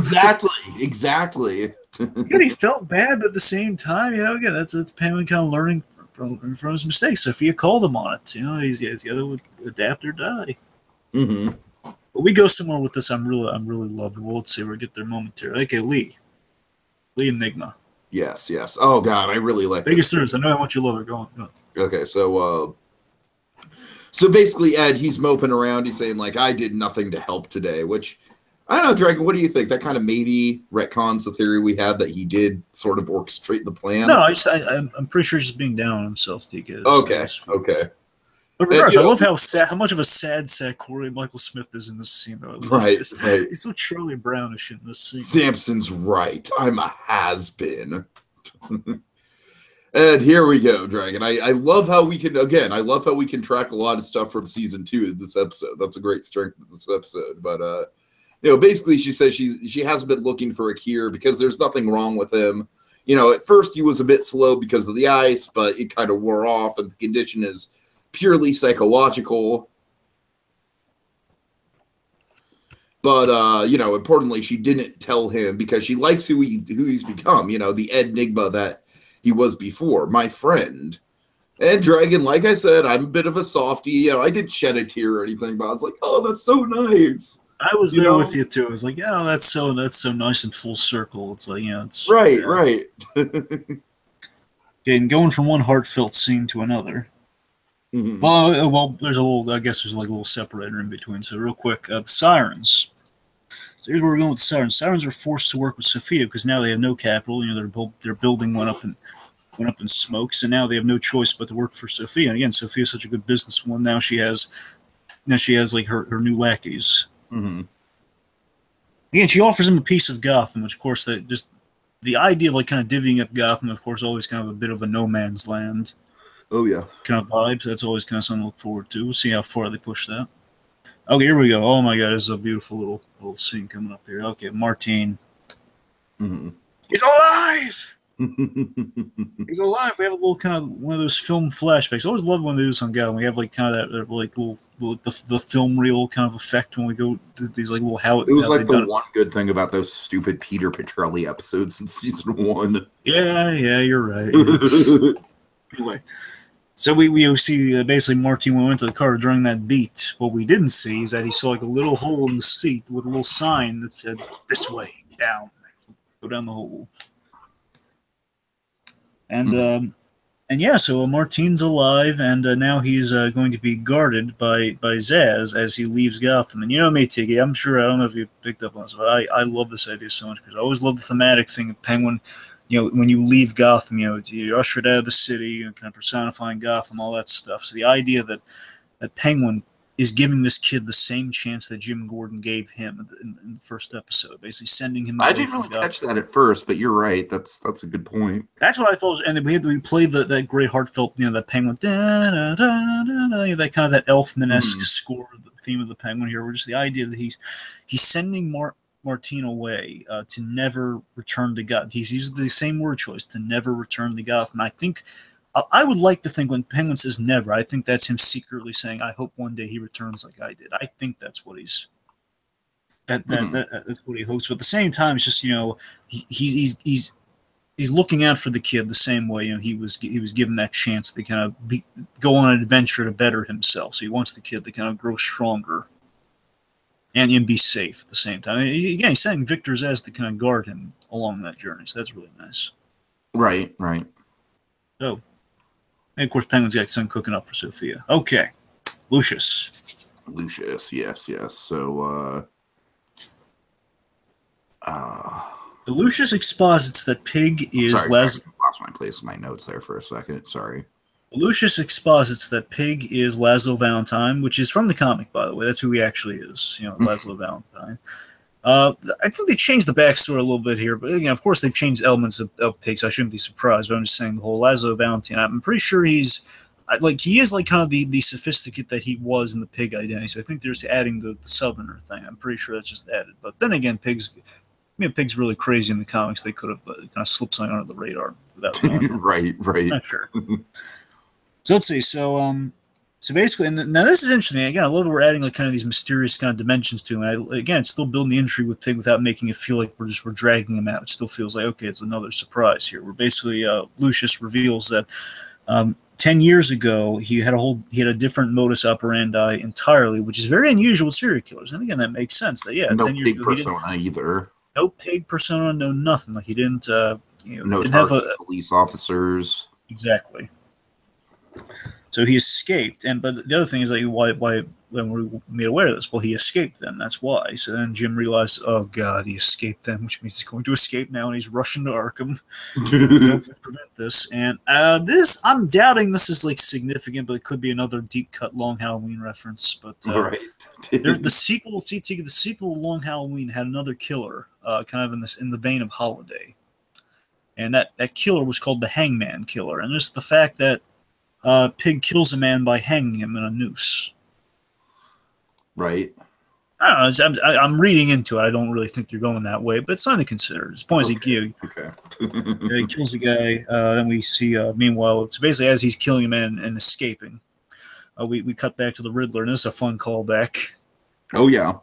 A: Exactly.
B: Again, he felt bad, but at the same time, again, that's Penguin kind of learning from his mistakes. Sophia called him on it. He's got to adapt or die.
A: Mm-hmm.
B: But we go somewhere with this. I'm really loving. Well, let's see. We'll get there momentarily. Okay, Lee Enigma.
A: Yes. Oh god, I really like
B: biggest news. I know how much you love it. Go on.
A: Okay, so basically, Ed, he's moping around. He's saying like, "I did nothing to help today," which I don't know, Dragon. What do you think? That kind of maybe retcons the theory we had that he did sort of orchestrate the plan.
B: No, I'm pretty sure he's just being down on himself.
A: Okay.
B: But regardless, I love how much of a sad sack Corey Michael Smith is in this scene, though.
A: Right.
B: He's so Charlie Brownish in this scene.
A: Samson's right. I'm a has-been. And here we go, Dragon. I love how we can track a lot of stuff from season 2 in this episode. That's a great strength of this episode. But basically she says she hasn't been looking for a cure because there's nothing wrong with him. At first he was a bit slow because of the ice, but it kind of wore off, and the condition is purely psychological. But importantly, she didn't tell him because she likes who he's become. The enigma that he was before, my friend. And Dragon, like I said, I'm a bit of a softie. I didn't shed a tear or anything, but I was like, "Oh, that's so nice."
B: I was there with you too. I was like, "Yeah, that's so nice and full circle." It's like, it's
A: right.
B: Okay, and going from one heartfelt scene to another.
A: Mm-hmm.
B: Well, there's a little separator in between. So real quick, the sirens. So here's where we're going with the sirens. Sirens are forced to work with Sophia because now they have no capital. Their building went up in smoke, so now they have no choice but to work for Sophia. And again, Sophia's such a good businesswoman. Now she has like her new lackeys.
A: Mm-hmm.
B: Again, she offers him a piece of Gotham, which of course the idea of like kind of divvying up Gotham, of course, always kind of a bit of a no man's land.
A: Oh, yeah.
B: Kind of vibes. That's always kind of something to look forward to. We'll see how far they push that. Okay, here we go. Oh, my God. This is a beautiful little scene coming up here. Okay, Martine.
A: Mm-hmm.
B: He's alive! He's alive. We have a little kind of one of those film flashbacks. I always love when they do this on Gotham. We have like kind of that like little the film reel kind of effect when we go to these like little how
A: it was like the one good thing about those stupid Peter Petrelli episodes in season 1.
B: Yeah, you're right. Anyway, so we see basically Martine went to the car during that beat. What we didn't see is that he saw like a little hole in the seat with a little sign that said "This way, down." Go down the hole. And yeah, so Martine's alive, and now he's going to be guarded by Zaz as he leaves Gotham. And you know me, Tiki, I don't know if you picked up on this, but I love this idea so much because I always love the thematic thing of Penguin. When you leave Gotham, you're ushered out of the city, kind of personifying Gotham, all that stuff. So the idea that Penguin is giving this kid the same chance that Jim Gordon gave him in the first episode, basically sending him.
A: I didn't really catch that at first, but you're right. That's a good point.
B: That's what I thought. And then we played that great heartfelt, that Penguin, da, da, da, da, that kind of that Elfman-esque score, the theme of the Penguin here. Where just the idea that he's sending Martine away to never return to God. He's using the same word choice, to never return to Gotham. I think I would like to think when Penguin says never, I think that's him secretly saying, I hope one day he returns like I did. I think that's what that's what he hopes. But at the same time, it's just, he's looking out for the kid the same way, he was given that chance to kind of go on an adventure to better himself. So he wants the kid to kind of grow stronger and be safe at the same time. Again, he's sending Victor Zaz to kind of guard him along that journey. So that's really nice.
A: Right.
B: So, and of course, Penguin's got something cooking up for Sophia. Okay, Lucius,
A: yes. So,
B: Lucius exposits that Pig is
A: sorry, I lost my place in my notes there for a second. Sorry.
B: Lucius exposits that Pig is Laszlo Valentine, which is from the comic, by the way. That's who he actually is, Laszlo Valentine. I think they changed the backstory a little bit here, but again, of course, they've changed elements of Pig, so I shouldn't be surprised. But I'm just saying the whole Laszlo Valentine. I'm pretty sure he is like kind of the sophisticate that he was in the Pig identity. So I think they're just adding the Southerner thing. I'm pretty sure that's just added. But then again, Pig's really crazy in the comics. They could have kind of slipped something under the radar without knowing.
A: Right.
B: Not sure. So let's see. So So basically, and now this is interesting. Again, I love that we're adding like kind of these mysterious kind of dimensions to it. And again, it's still building the intrigue with Pig without making it feel like we're dragging him out. It still feels like, okay, it's another surprise here. Where basically Lucius reveals that 10 years ago he had a different modus operandi entirely, which is very unusual with serial killers. And again, that makes sense. That
A: no
B: 10 years
A: Pig
B: ago
A: persona either.
B: no Pig persona, no nothing. Like he didn't
A: No
B: didn't have a
A: police officers.
B: exactly. So he escaped, but the other thing is like why when we were made aware of this, well, he escaped then. That's why. So then Jim realized, oh god, he escaped then, which means he's going to escape now, and he's rushing to Arkham to prevent this. And this, I'm doubting this is like significant, but it could be another deep cut Long Halloween reference. But
A: right.
B: the sequel, the sequel to Long Halloween had another killer, kind of in the vein of Holiday, and that killer was called the Hangman Killer, and just the fact that Pig kills a man by hanging him in a noose.
A: Right.
B: I don't know. I'm reading into it. I don't really think you're going that way, but it's something to consider. It's point
A: Okay.
B: He kills the guy. Then we see, meanwhile, it's basically as he's killing him and escaping. We cut back to the Riddler, and this is a fun callback.
A: Oh, yeah.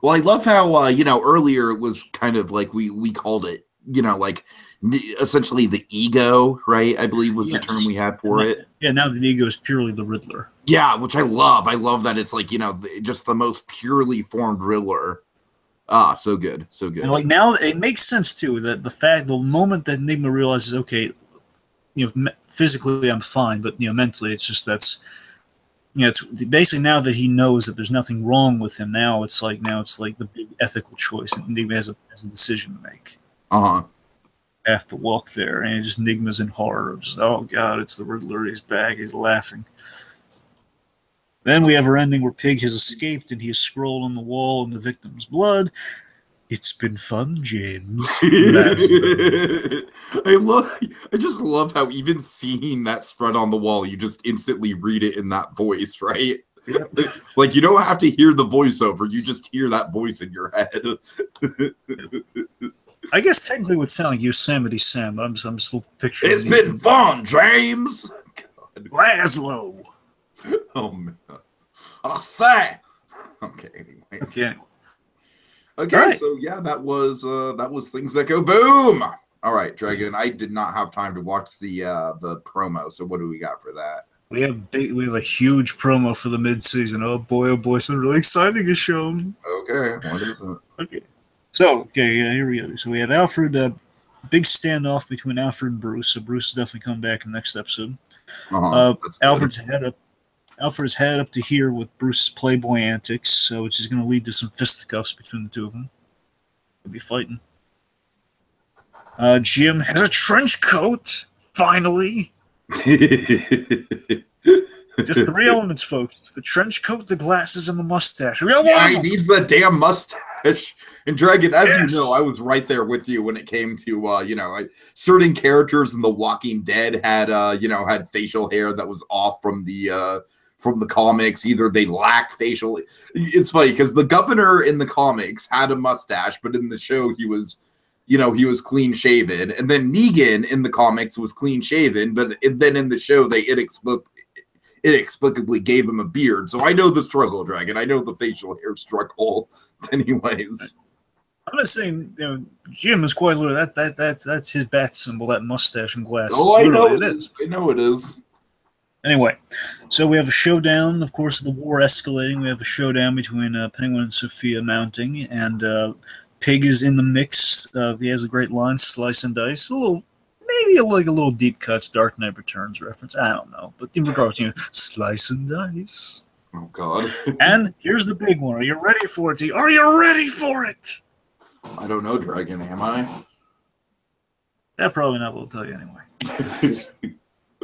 A: Well, I love how, earlier it was kind of like we called it, like essentially the ego, right? I believe was the term we had for it.
B: Yeah, now the ego is purely the Riddler.
A: Yeah, which I love. I love that it's like, just the most purely formed Riddler. Ah, so good. So good.
B: And like now it makes sense too that the moment that Enigma realizes, okay, physically I'm fine, but mentally it's just it's basically now that he knows that there's nothing wrong with him. Now it's like the big ethical choice, and Enigma has a decision to make. Have to walk there, and just Enigma's in horror. Just, oh god, it's the Riddler. He's back. He's laughing. Then we have our ending where Pig has escaped, and he is scrolled on the wall in the victim's blood. It's been fun, James.
A: I just love how even seeing that spread on the wall, you just instantly read it in that voice, right? Yep. Like you don't have to hear the voiceover; you just hear that voice in your head.
B: I guess technically it would sound like Yosemite Sam, but I'm still picturing.
A: It's been fun, James.
B: God. Laszlo.
A: Oh man. I'll say. Okay. Anyways. Okay. Right. So yeah, that was Things That Go Boom. All right, Dragon. I did not have time to watch the promo. So what do we got for that?
B: We have a huge promo for the mid-season. Oh boy, something really exciting is shown.
A: Okay. What is it?
B: Okay. So, here we go. So we have Alfred, big standoff between Alfred and Bruce. So Bruce is definitely coming back in the next episode. Alfred's head up to here with Bruce's Playboy antics, which is going to lead to some fisticuffs between the two of them. They'll be fighting. Jim has a trench coat, finally. Just 3 elements, folks. It's the trench coat, the glasses, and the mustache.
A: He needs the damn mustache. And Dragon, as you know, I was right there with you when it came to, certain characters in The Walking Dead had facial hair that was off from the comics. Either they lacked facial. It's funny because the governor in the comics had a mustache, but in the show he was clean shaven. And then Negan in the comics was clean shaven, but then in the show they inexplicably gave him a beard. So I know the struggle, Dragon. I know the facial hair struggle. Anyways.
B: I'm not saying Jim is quite literally that's his bat symbol, that mustache and glasses.
A: Oh, I know
B: it is.
A: I know it is.
B: Anyway, so we have a showdown. Of course, the war escalating. We have a showdown between Penguin and Sophia mounting, and Pig is in the mix. He has a great line, slice and dice. Maybe a little deep cuts, Dark Knight Returns reference. I don't know, but in regards to slice and dice.
A: Oh God!
B: And here's the big one. Are you ready for it? Are you ready for it?
A: I don't know, Dragon. Am I?
B: That probably not. We'll tell you anyway.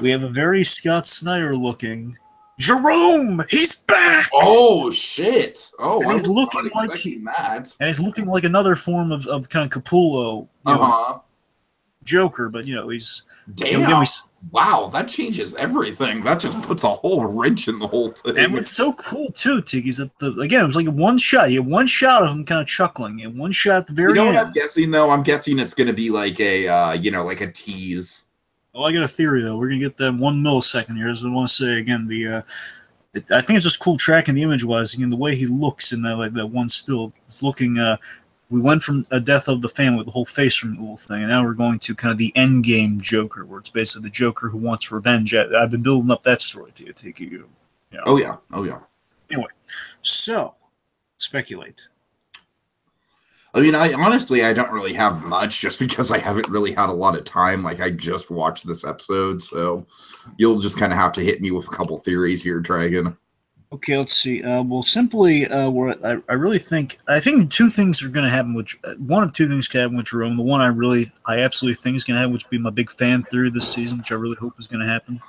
B: We have a very Scott Snyder looking Jerome. He's back.
A: Oh shit! Oh,
B: and he's looking like
A: that.
B: And he's looking like another form of kind of Capullo. Joker, but he's
A: damn. Wow, that changes everything. That just puts a whole wrench in the whole thing.
B: And what's so cool too, Tiki, is that it was like a one shot. You had one shot of him kind of chuckling, and one shot at the very end.
A: What I'm guessing though? I'm guessing it's going to be like a like a tease.
B: Well, I got a theory though. We're gonna get that 1 millisecond here. As I want to say again, I think it's just cool tracking the image wise and the way he looks in that like that one still. It's looking. We went from a death of the family, the whole face removal thing, and now we're going to kind of the end game Joker, where it's basically the Joker who wants revenge. I've been building up that story to you, Tiki. You know.
A: Oh yeah. Oh yeah.
B: Anyway, so speculate.
A: I mean, I don't really have much just because I haven't really had a lot of time. Like, I just watched this episode, so you'll just kind of have to hit me with a couple theories here, Dragon.
B: Okay, let's see. Well, simply, I really think two things are going to happen. Which one of two things can happen with Jerome. The one I absolutely think is going to happen, which would be my big fan theory this season, which I really hope is going to happen.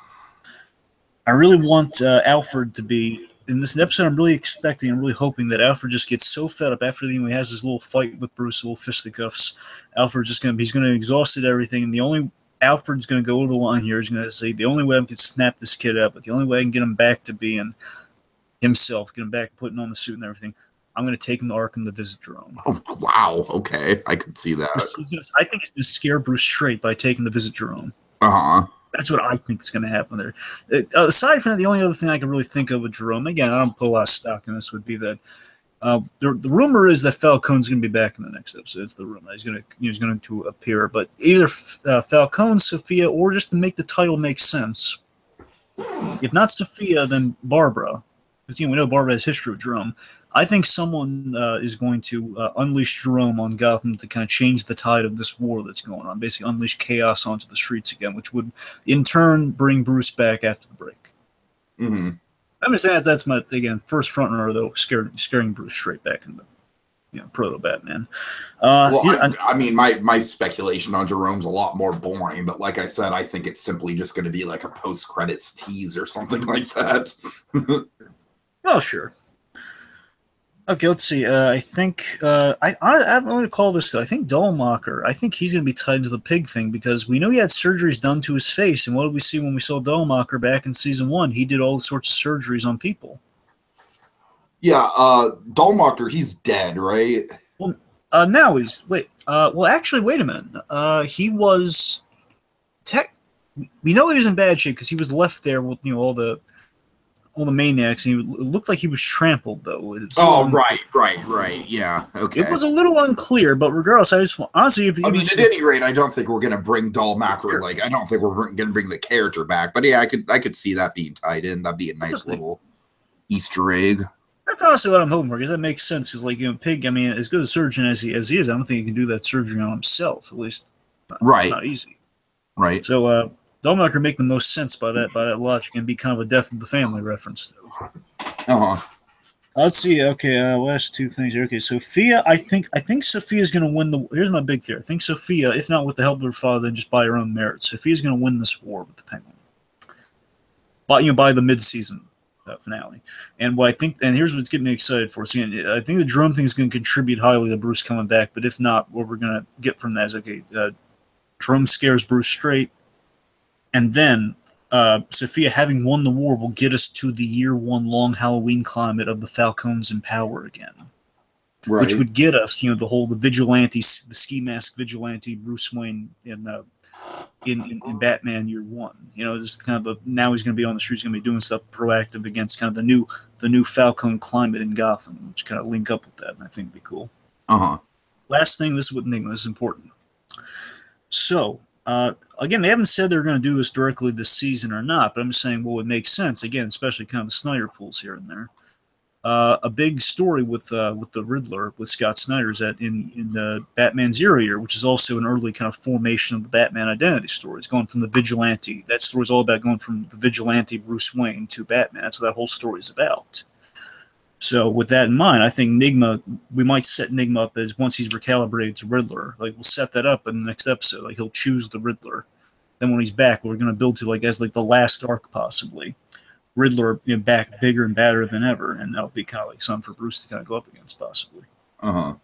B: I really want Alfred to be. In this episode, I'm really expecting and really hoping that Alfred just gets so fed up after he has this little fight with Bruce, little fisticuffs. Alfred's just he's going to exhausted everything, and the only Alfred's going to go over the line here. He's going to say the only way I can snap this kid up, but the only way I can get him back to being himself, get him back putting on the suit and everything, I'm going to take him to Arkham to visit Jerome.
A: Oh, wow. Okay, I could see that.
B: I think he's going to scare Bruce straight by taking him to visit Jerome. That's what I think is going to happen there. Aside from that, the only other thing I can really think of with Jerome, again, I don't put a lot of stock in this, would be that the rumor is that Falcone's going to be back in the next episode. It's the rumor he's going to appear, but either Falcone, Sophia, or just to make the title make sense. If not Sophia, then Barbara, because we know Barbara has history with Jerome. I think someone is going to unleash Jerome on Gotham to kind of change the tide of this war that's going on, basically unleash chaos onto the streets again, which would in turn bring Bruce back after the break.
A: Mm-hmm.
B: I'm just saying that's my, again, first front runner, though, scaring Bruce straight back into proto-Batman.
A: I mean, my speculation on Jerome's a lot more boring, but like I said, I think it's simply just going to be like a post-credits tease or something like that.
B: Well, sure. Okay, let's see. I think I'm going to call this, though. I think Dollmacher, I think he's going to be tied to the pig thing because we know he had surgeries done to his face. And what did we see when we saw Dollmacher back in season 1? He did all sorts of surgeries on people.
A: Yeah, Dollmacher, he's dead, right?
B: Well, now he's... Wait. Well, actually, wait a minute. He was... We know he was in bad shape because he was left there with, all the maniacs, and it looked like he was trampled, though.
A: Right. Yeah, okay.
B: It was a little unclear, but regardless, I just honestly,
A: at any rate, I don't think we're going to bring Dollmacher. Sure. I don't think we're going to bring the character back. But yeah, I could see that being tied in. That'd be a nice little Easter egg.
B: That's honestly what I'm hoping for, because that makes sense. Because Pig, as good a surgeon as he is, I don't think he can do that surgery on himself. At least, not easy.
A: Right.
B: So, Dollmacher make the most sense by that logic and be kind of a death of the family reference to. Let's see. Okay, last two things here. Okay, Sophia. I think Sophia's going to win the. Here's my big theory. I think Sophia, if not with the help of her father, then just by her own merit, Sophia's going to win this war with the Penguin. By the mid-season finale, and what I think, and here's what's getting me excited for. So again, I think the Jerome thing is going to contribute highly to Bruce coming back. But if not, what we're going to get from that is Jerome scares Bruce straight. And then Sophia, having won the war, will get us to the year 1 long Halloween climate of the Falcones in power again. Right. Which would get us, the vigilante, the ski mask vigilante Bruce Wayne in Batman year 1. This is kind of now he's going to be on the streets, going to be doing stuff proactive against kind of the new Falcone climate in Gotham, which kind of link up with that, and I think would be cool. Last thing, this is what Enigma is important. So. Again, they haven't said they're going to do this directly this season or not, but I'm just saying, well, it makes sense, again, especially kind of the Snyder pulls here and there. A big story with the Riddler, with Scott Snyder, is that in Batman Zero Year, which is also an early kind of formation of the Batman identity story. It's going from the vigilante. That story is all about going from the vigilante Bruce Wayne to Batman. That's what that whole story is about. So with that in mind, I think we might set Enigma up as once he's recalibrated to Riddler. We'll set that up in the next episode. He'll choose the Riddler. Then when he's back, we're going to build to as the last arc possibly. Riddler back bigger and badder than ever, and that'll be kind of something for Bruce to kind of go up against possibly.
A: Well,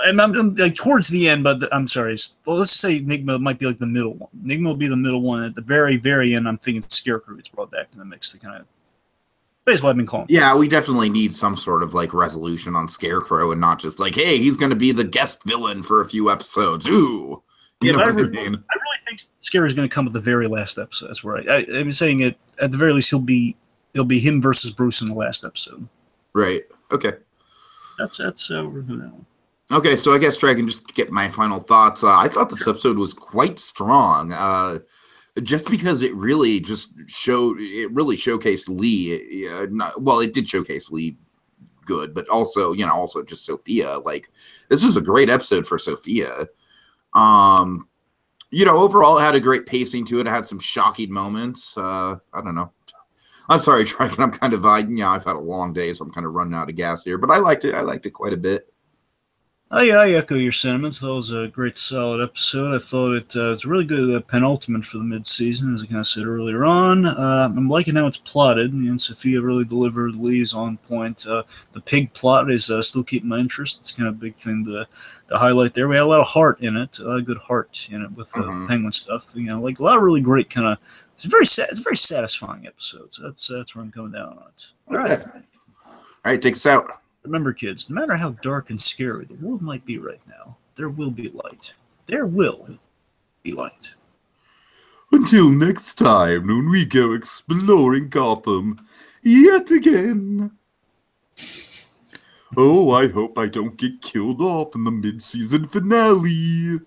B: and I'm towards the end, but I'm sorry. Well, let's say Enigma might be the middle one. Enigma will be the middle one. At the very, very end, I'm thinking Scarecrow gets brought back in the mix to kind of. Basically, I've been calling.
A: Yeah, we definitely need some sort of resolution on Scarecrow, and not just hey, he's going to be the guest villain for a few episodes. Ooh,
B: I really think Scarecrow's going to come at the very last episode. That's right. I'm saying it at the very least. He'll be it'll be him versus Bruce in the last episode.
A: Right. Okay.
B: That's we're doing that one.
A: Okay, so I guess Dragon, just to get my final thoughts. I thought this episode was quite strong, just because it really showcased Lee. It did showcase Lee good, but also just Sophia. Like, this is a great episode for Sophia. Overall, it had a great pacing to it. It had some shocking moments. I don't know. I'm sorry, Dragon. I'm kind of I've had a long day, so I'm kind of running out of gas here. But I liked it. I liked it quite a bit.
B: I echo your sentiments. That was a great, solid episode. I thought it's really good penultimate for the mid-season, as I kind of said earlier on. I'm liking how it's plotted, and Sophia really delivered. Lee's on point. The pig plot is still keeping my interest. It's kind of a big thing to highlight there. We had a lot of heart in it, a lot of good heart in it with penguin stuff. Like a lot of really great kind of. It's a very satisfying episode. So that's where I'm coming down on it. All
A: right, take us out.
B: Remember, kids, no matter how dark and scary the world might be right now, there will be light. There will be light.
A: Until next time, when we go exploring Gotham yet again. Oh, I hope I don't get killed off in the mid-season finale.